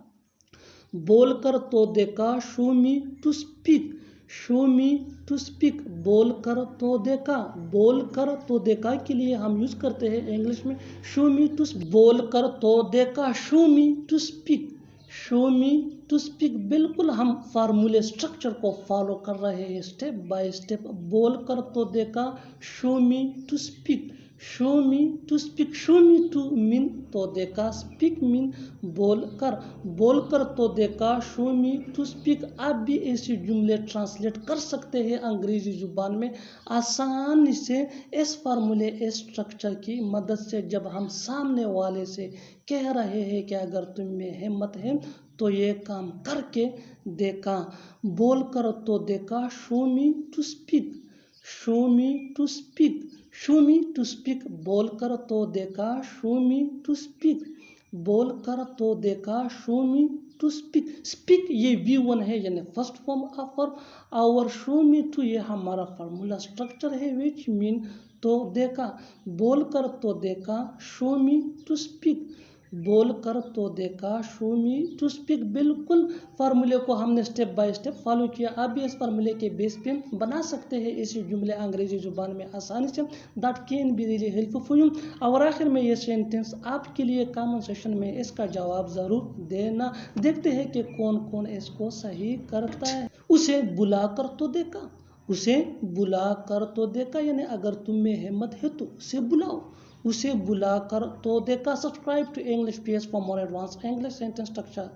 बोल कर तो देखा। Show me to speak, show me to speak, बोल कर तो देखा। बोल कर तो देखा के लिए हम यूज करते हैं इंग्लिश में शो मी टू, बोल कर तो देखा। Show me to speak, show me to speak. बिल्कुल हम फार्मूले स्ट्रक्चर को फॉलो कर रहे हैं स्टेप बाय स्टेप। बोल कर तो देखा, show me to speak, show me to speak, show me to mean तो देखा, स्पीक मीन बोल कर, बोल कर तो देखा। Show me to speak. आप भी ऐसे जुमले ट्रांसलेट कर सकते हैं अंग्रेजी जुबान में आसानी से इस फार्मूले इस स्ट्रक्चर की मदद से। जब हम सामने वाले से कह रहे हैं कि अगर तुम में हिम्मत है तो ये काम करके देखा, बोल कर तो देखा। Show me to speak, show me to speak, show me to speak, बोल कर तो देखा। शो मी टू स्पीक, बोल कर तो देखा। Show me to speak, speak ये V1 है यानी फर्स्ट फॉर्म ऑफ वर्ब। और शो मी टू ये हमारा फार्मूला स्ट्रक्चर है विच मीन तो देखा, बोल कर तो देखा। शो मी टू स्पीक, बोल कर तो देखा। Show me to speak. बिल्कुल फार्मूले को हमने स्टेप बाय स्टेप फॉलो किया। आप भी इस फार्मूले के बेस पे बना सकते हैं ऐसे जुमले अंग्रेजी जुबान में आसानी से। That can be really helpful for you. और आखिर में ये सेंटेंस आपके लिए कमेंट सेक्शन में इसका जवाब ज़रूर देना। देखते हैं कि कौन कौन इसको सही करता है। उसे बुला कर तो देखा, उसे बुला कर तो देखा यानी अगर तुम में हिम्मत है तो उसे बुलाओ, उसे बुला कर तो देखा। Subscribe to English PS for more advance English sentence structure.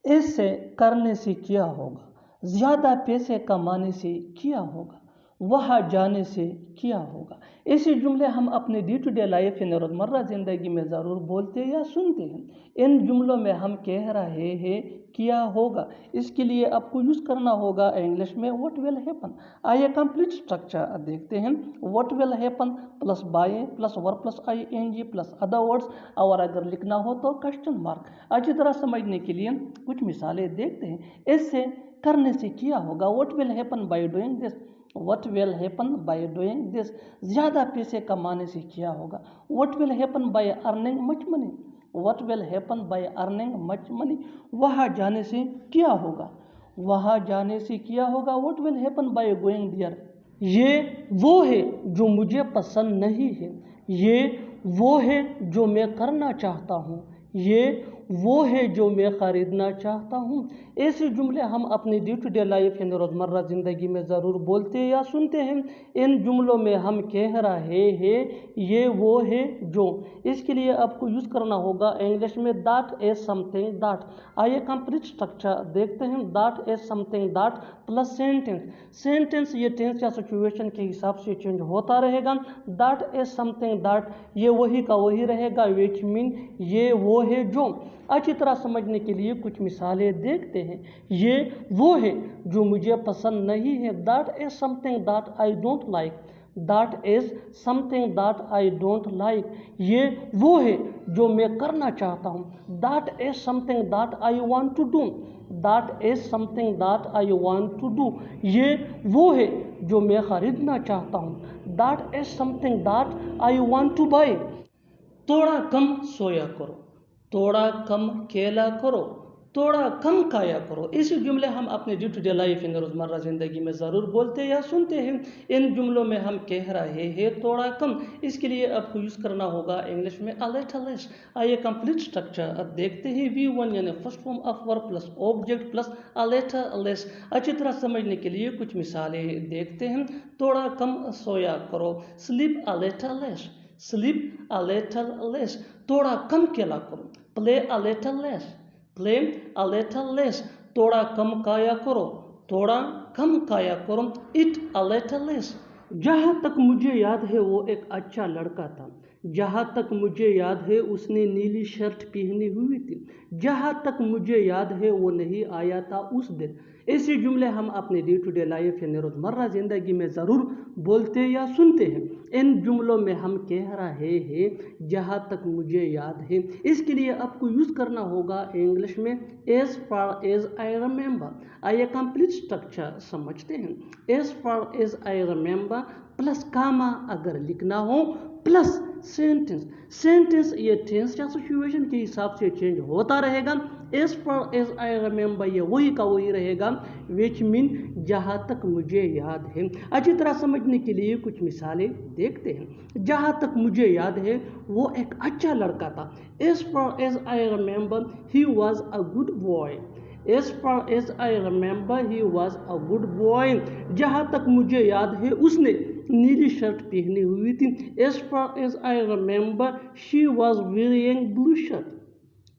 ऐसे करने से क्या होगा, ज़्यादा पैसे कमाने से क्या होगा, वहाँ जाने से क्या होगा। ऐसे जुमले हम अपने डे टू डे लाइफ यानी रोज़मर्रा ज़िंदगी में ज़रूर बोलते या सुनते हैं। इन जुमलों में हम कह रहे हैं क्या होगा, इसके लिए आपको यूज़ करना होगा इंग्लिश में व्हाट विल हैपन। आइए कंप्लीट स्ट्रक्चर देखते हैं। What will happen plus by plus verb plus ING plus other words, और अगर लिखना हो तो क्वेश्चन मार्क। अच्छी तरह समझने के लिए कुछ मिसालें देखते हैं। इससे करने से क्या होगा, what will happen by doing this, what will happen by doing this. ज़्यादा पैसे कमाने से क्या होगा, what will happen by earning much money, what will happen by earning much money. वहाँ जाने से क्या होगा, वहाँ जाने से क्या होगा, what will happen by going there. ये वो है जो मुझे पसंद नहीं है, ये वो है जो मैं करना चाहता हूँ, ये वो है जो मैं ख़रीदना चाहता हूँ। ऐसे जुमले हम अपनी डे टू डे लाइफ यानी रोज़मर्रा ज़िंदगी में ज़रूर बोलते या सुनते हैं। इन जुमलों में हम कह रहे हैं ये वो है जो, इसके लिए आपको यूज़ करना होगा इंग्लिश में दैट इज समथिंग दैट। आइए कंप्लीट स्ट्रक्चर देखते हैं। That is something that plus sentence. Sentence ये टेंस या सिचुएशन के हिसाब से चेंज होता रहेगा। दैट इज समथिंग दैट ये वही का वही रहेगा विच मीन ये वो है जो। अच्छी तरह समझने के लिए कुछ मिसालें देखते हैं। ये वो है जो मुझे पसंद नहीं है, that is something that I don't like, that is something that I don't like. ये वो है जो मैं करना चाहता हूँ, that is something that I want to do, that is something that I want to do. ये वो है जो मैं खरीदना चाहता हूँ, that is something that I want to buy. थोड़ा कम सोया करो, थोड़ा कम खेला करो, थोड़ा कम खाया करो। ऐसे जुमले हम अपने डे टू डे लाइफ इन रोज़मर्रा ज़िंदगी में ज़रूर बोलते या सुनते हैं। इन जुमलों में हम कह रहे हैं थोड़ा कम, इसके लिए आपको यूज़ करना होगा इंग्लिश में a little less। आइए कंप्लीट स्ट्रक्चर अब देखते हैं। V1 यानी first form of verb plus object plus a little less। अच्छी तरह समझने के लिए कुछ मिसालें देखते हैं। थोड़ा कम सोया करो, sleep a little less, sleep a little less। थोड़ा कम खेला करो, play a little less, play a little less। थोड़ा कम खाया करो, थोड़ा कम खाया करो, eat a little less। जहाँ तक मुझे याद है वो एक अच्छा लड़का था, जहाँ तक मुझे याद है उसने नीली शर्ट पहनी हुई थी, जहाँ तक मुझे याद है वो नहीं आया था उस दिन। ऐसे जुमले हम अपने डे टू डे लाइफ यानी रोज़मर्रा ज़िंदगी में ज़रूर बोलते या सुनते हैं। इन जुमलों में हम कह रहे हैं जहाँ तक मुझे याद है, इसके लिए आपको यूज़ करना होगा इंग्लिश में as far as I remember। आइए कंप्लीट स्ट्रक्चर समझते हैं। as far as I remember plus comma अगर लिखना हो प्लस सेंटेंस। सेंटेंस ये टेंस या सिचुएशन के हिसाब से चेंज होता रहेगा। as far as I remember ये वही का वही रहेगा, which mean जहाँ तक मुझे याद है। अच्छी तरह समझने के लिए कुछ मिसालें देखते हैं। जहाँ तक मुझे याद है वो एक अच्छा लड़का था। as far as I remember he was a good boy। as far as I remember he was a good boy। जहाँ तक मुझे याद है उसने नीली शर्ट पहनी हुई थी। as far as I remember she was wearing blue shirt।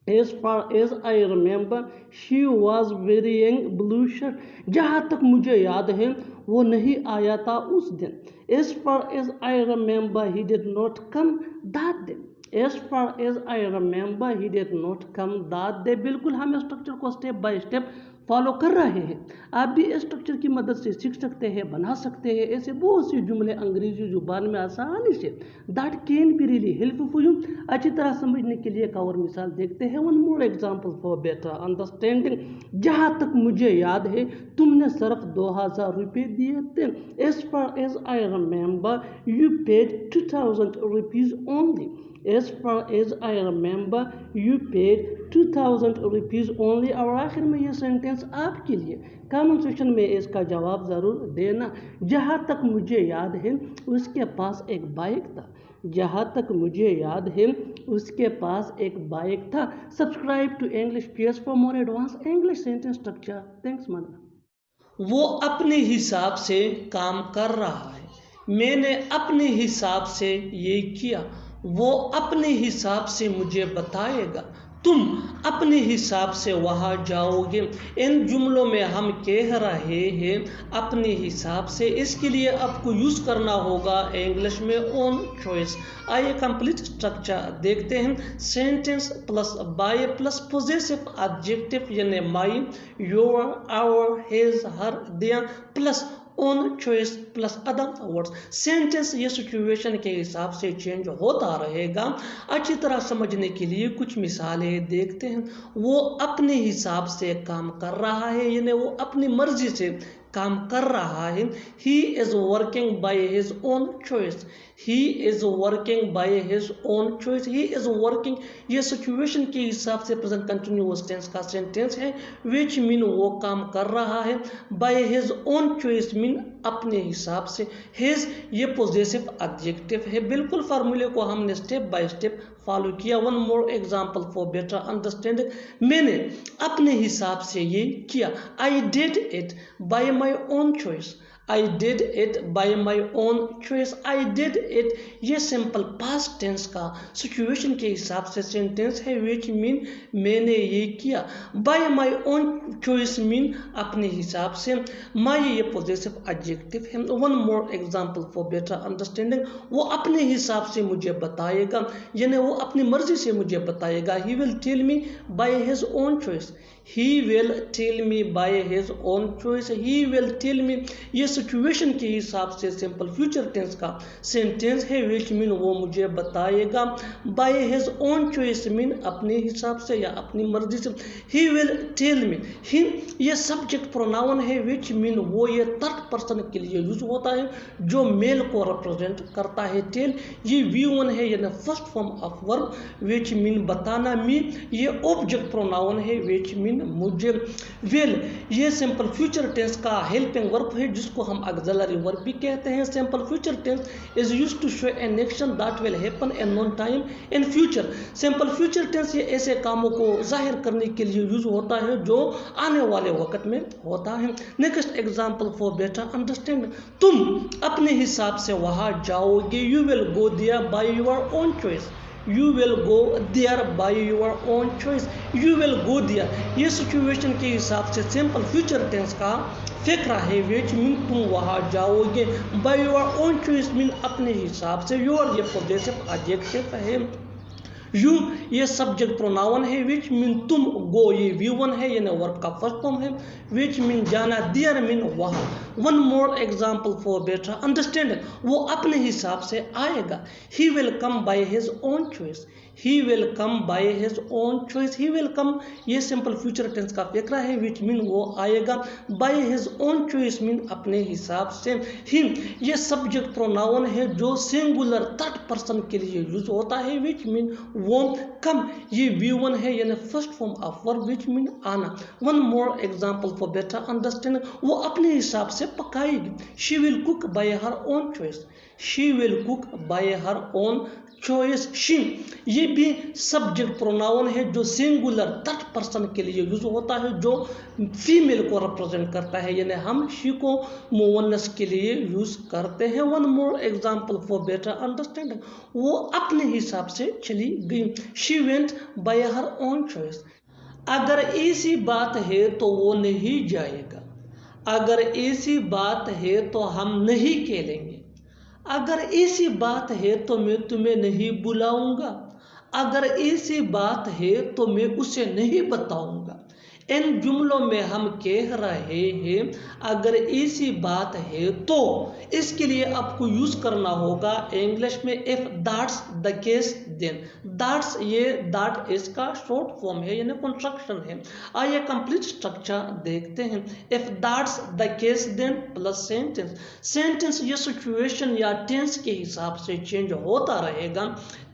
as far as I remember she was wearing blue shirt। जहाँ तक मुझे याद है वो नहीं आया था उस दिन। as far as I remember he did not come that day। as far as I remember he did not come that day। बिल्कुल हम स्ट्रक्चर को स्टेप बाय स्टेप फॉलो कर रहे हैं। आप भी इस स्ट्रक्चर की मदद से सीख सकते हैं, बना सकते हैं ऐसे बहुत से जुमले अंग्रेजी जुबान में आसानी से। That can be really helpful for you. अच्छी तरह समझने के लिए एक और मिसाल देखते हैं। One more example for better understanding. जहाँ तक मुझे याद है तुमने सिर्फ 2000 रुपये दिए थे। as far as I remember you paid 2000 rupees only। as far as I remember you paid 2000 rupees only। और आखिर में ये सेंटेंस आपके लिए, कमेंट सेक्शन में इसका जवाब ज़रूर देना। जहाँ तक मुझे याद है उसके पास एक बाइक था। जहाँ तक मुझे याद है उसके पास एक बाइक था। Subscribe to English PS for more advance English sentence structure. Thanks mother. वो अपने हिसाब से काम कर रहा है, मैंने अपने हिसाब से ये किया, वो अपने हिसाब से मुझे बताएगा, तुम अपने हिसाब से वहाँ जाओगे। इन जुमलों में हम कह रहे हैं अपने हिसाब से, इसके लिए आपको यूज़ करना होगा इंग्लिश में ओन चॉइस। आइए कंप्लीट स्ट्रक्चर देखते हैं। Sentence plus by plus possessive adjective यानी my, your, our, his, her, their plus own choice plus other words. Sentence ये सिचुएशन के हिसाब से चेंज होता रहेगा। अच्छी तरह समझने के लिए कुछ मिसालें देखते हैं। वो अपने हिसाब से काम कर रहा है यानी वो अपनी मर्जी से काम कर रहा है। He is working bye his own choice. He is working bye his own choice. He is working ये सिचुएशन के हिसाब से प्रेजेंट कंटिन्यूअस टेंस का सेंटेंस है, विच मीन वो काम कर रहा है। Bye his own choice mean अपने हिसाब से। हिज ये पोजेसिव एडजेक्टिव है। बिल्कुल फार्मूले को हमने स्टेप बाय स्टेप फॉलो किया। One more example for better understanding. मैंने अपने हिसाब से ये किया। I did it by my own choice. I did it by my own choice. I did it ये सिंपल पास्ट टेंस का सिचुएशन के हिसाब से सेंटेंस है, विच मीन मैंने ये किया। Bye my own choice mean अपने हिसाब से। माई ये पोजेसिव एडजेक्टिव है। One more example for better understanding. वो अपने हिसाब से मुझे बताएगा यानी वो अपनी मर्जी से मुझे बताएगा। He will tell me by his own choice. He will tell me by his own choice. He will tell me ये सिचुएशन के हिसाब से सिंपल फ्यूचर टेंस का सेंटेंस है विच मीन वो मुझे बताएगा। By his own choice mean अपने हिसाब से या अपनी मर्जी से। ही विल टेल मी, ही ये सब्जेक्ट प्रोनाउन है विच मीन वो ये थर्ड पर्सन के लिए यूज होता है जो मेल को रिप्रेजेंट करता है। टेल ये V1 है यानी first form of verb which mean बताना। मी ये ऑब्जेक्ट प्रोनाउन है विच मीन मुझे। विल ये सिंपल फ्यूचर टेंस का हेल्पिंग वर्ब है जिसको हम ऑक्सिलरी वर्ब भी कहते हैं। Simple future tense is used to show an action that will happen in known time in future. Simple future tense ये ऐसे कामों को जाहिर करने के लिए यूज होता है जो आने वाले वक्त में होता है। Next example for better understanding, तुम अपने हिसाब से वहां जाओगे। You will go there by your own choice. You will go there by your own choice. You will go there ये सिचुएशन के हिसाब से सिंपल फ्यूचर टेंस का फिक्रा है विच मीन तुम वहाँ जाओगे। Bye your own choice mean अपने हिसाब से। योर ये पॉजेसिव एडजेक्टिव है। यू ये सब्जेक्ट प्रोनाउन है विच मीन तुम। गो ये V1 है यानी वर्ब का फर्स्ट फॉर्म है विच मीन जाना। देयर मीन वहाँ। One more example for better understanding, वो अपने हिसाब से आएगा। ही will come by his own choice. He will come by his own choice. He will कम ये सिंपल फ्यूचर टेंस का फिक्रा है विच मीन वो आएगा। Bye his own choice mean अपने हिसाब से। ही ये सब्जेक्ट प्रोनाउन है जो सिंगुलर थर्ड पर्सन के लिए यूज होता है विच मीन वो। कम ये V1 है यानी first form of verb which mean आना। One more example for better understanding, वो अपने हिसाब से पकाएगी। She will cook by her own choice. She will cook by her own choice. She ये भी सब्जेक्ट प्रोनाउन है जो सिंगुलर थर्ड पर्सन के लिए यूज होता है जो फीमेल को रिप्रेजेंट करता है यानी हम शी को मोवनस के लिए यूज करते हैं। One more example for better understanding, वो अपने हिसाब से चली गई। She went by her own choice. अगर ऐसी बात है तो वो नहीं जाएगा। अगर ऐसी बात है तो हम नहीं खेलेंगे। अगर ऐसी बात है तो मैं तुम्हें नहीं बुलाऊंगा। अगर ऐसी बात है तो मैं उसे नहीं बताऊंगा। इन जुमलों में हम कह रहे हैं अगर ऐसी बात है तो, इसके लिए आपको यूज करना होगा इंग्लिश में if that's the case then. That's ये दैट इसका शॉर्ट फॉर्म है यानी कंस्ट्रक्शन है। आइए कंप्लीट स्ट्रक्चर देखते हैं। If that's the case then plus sentence. Sentence ये सिचुएशन या टेंस के हिसाब से चेंज होता रहेगा।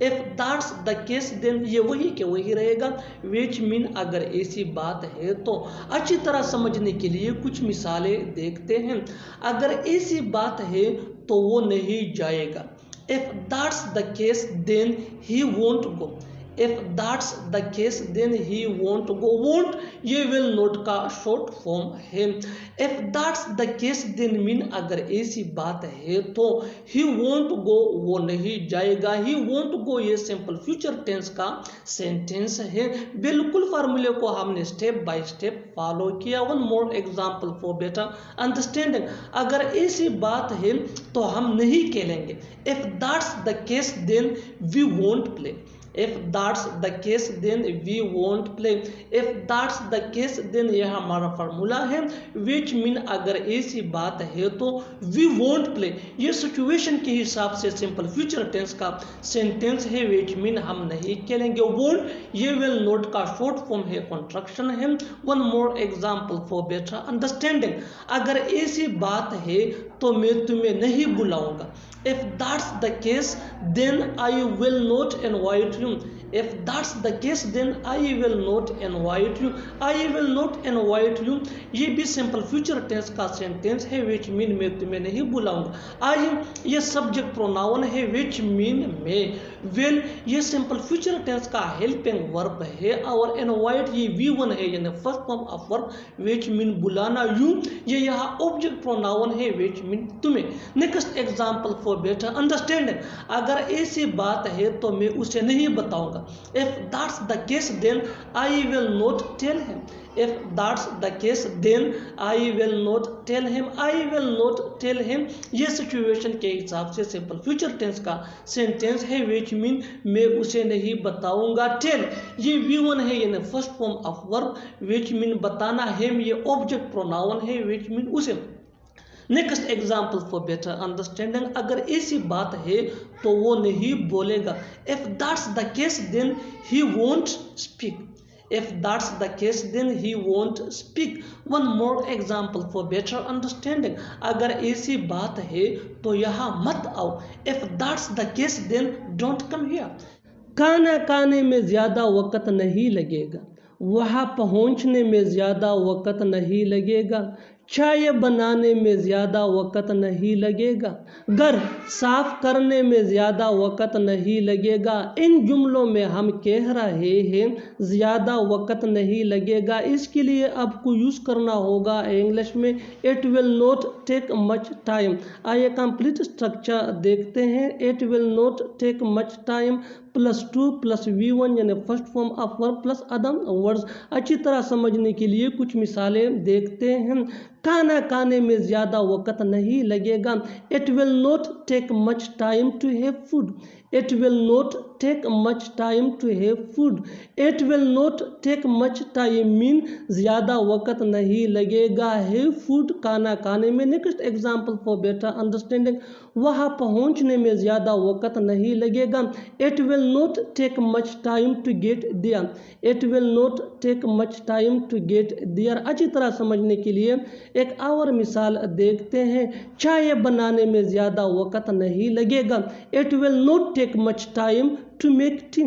If that's the case then ये वही के वही रहेगा विच मीन अगर ऐसी बात है तो। अच्छी तरह समझने के लिए कुछ मिसालें देखते हैं। अगर ऐसी बात है तो वो नहीं जाएगा। If that's the case then he won't go. If that's the case then he won't go. Won't ये विल नॉट का शॉर्ट फॉर्म है। If that's the case then mean अगर ऐसी बात है तो ही वोंट गो वो नहीं जाएगा। ही वोंट गो ये सिंपल फ्यूचर टेंस का सेंटेंस है। बिल्कुल फार्मूले को हमने स्टेप बाय स्टेप फॉलो किया। One more example for better understanding, अगर ऐसी बात है तो हम नहीं खेलेंगे। If that's the case then we won't play. If that's the case then we won't play. If that's the case then यह हमारा फार्मूला है which mean अगर ऐसी बात है तो we won't play ये सिचुएशन के हिसाब से सिंपल फ्यूचर टेंस का सेंटेंस है which mean हम नहीं खेलेंगे। won't ये will not का शॉर्ट फॉर्म है, कंस्ट्रक्शन है। One more example for better understanding, अगर ऐसी बात है तो मैं तुम्हें नहीं बुलाऊंगा। If that's the case then I will not invite you. If that's the case then I will not invite you. I will not invite you ये भी सिंपल फ्यूचर टेंस का सेंटेंस है which mean मैं तुम्हें नहीं बुलाऊंगा। I ये subject pronoun है which mean मैं। will ये सिंपल फ्यूचर टेंस का हेल्पिंग वर्ब है और invite ये V1 है यानी first form of verb which mean बुलाना। you ये यहाँ ऑब्जेक्ट प्रोनाउन है which mean तुम्हें। Next example for better understanding, अगर ऐसी बात है तो मैं उसे नहीं बताऊंगा। If that's the case then I will not tell him. If that's the case then I will not tell him. I will not tell him ये सिचुएशन के हिसाब से सिंपल फ्यूचर टेंस का सेंटेंस है which mean मैं उसे नहीं बताऊंगा। tell ये V1 है यानी first form of verb which mean बताना। him ये ऑब्जेक्ट प्रोनाउन है which mean उसे। Next example for better understanding, अगर ऐसी बात है तो वो नहीं बोलेगा। If that's the case then he won't speak. If that's the case then he won't speak. One more example for better understanding, अगर ऐसी बात है तो यहाँ मत आओ। If that's the case then don't come here. खाना खाने में ज़्यादा वक़्त नहीं लगेगा, वहाँ पहुँचने में ज़्यादा वक़्त नहीं लगेगा, चाय बनाने में ज़्यादा वक़्त नहीं लगेगा, घर साफ करने में ज़्यादा वक़्त नहीं लगेगा। इन जुमलों में हम कह रहे हैं ज़्यादा वक़्त नहीं लगेगा, इसके लिए आपको यूज़ करना होगा इंग्लिश में it will not take much time. आइए कंप्लीट स्ट्रक्चर देखते हैं। It will not take much time +2 + V1 यानी first form of verb plus other words. अच्छी तरह समझने के लिए कुछ मिसालें देखते हैं। खाना खाने में ज़्यादा वक़्त नहीं लगेगा। It will not take much time to have food. It will not take much time to have food. It will not take much time mean ज़्यादा वक़्त नहीं लगेगा हैव फूड खाना खाने में। Next example for better understanding, वहाँ पहुँचने में ज़्यादा वक़्त नहीं लगेगा। It will not take much time to get there. It will not take much time to get there. अच्छी तरह समझने के लिए एक और मिसाल देखते हैं। चाय बनाने में ज़्यादा वक़्त नहीं लगेगा। It will not take much time to make tea.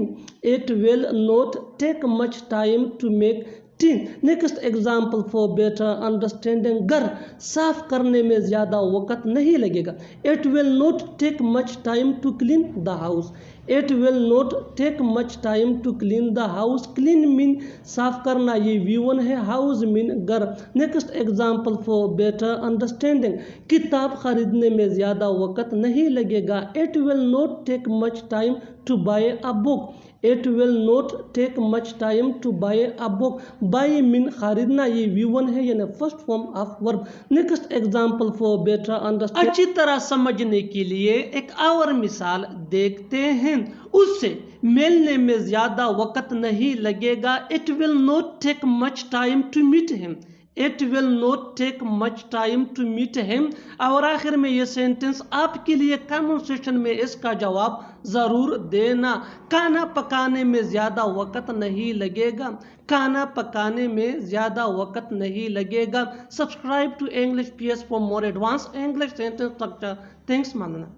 It will not take much time to make tea. Next example for better understanding, घर साफ करने में ज़्यादा वक़्त नहीं लगेगा। It will not take much time to clean the house. It will not take much time to clean the house. Clean mean साफ करना, ये V1 है, हाउस मीन घर। Next example for better understanding, किताब खरीदने में ज़्यादा वक़्त नहीं लगेगा। It will not take much time to buy a book. It will not take much time to buy a book. Buy mean खरीदना, ये V1 है यानी first form of verb. Next example for better understanding, अच्छी तरह समझने के लिए एक और मिसाल देखते हैं। उससे मिलने में ज़्यादा वक़्त नहीं लगेगा। It will not take much time to meet him. It will not take much time to meet him. और आखिर में ये सेंटेंस आपके लिए कमेंट सेक्शन में इसका जवाब ज़रूर देना। खाना पकाने में ज़्यादा वक़्त नहीं लगेगा। खाना पकाने में ज़्यादा वक़्त नहीं लगेगा। Subscribe to English PS for more advance English sentence structure. Thanks मानना।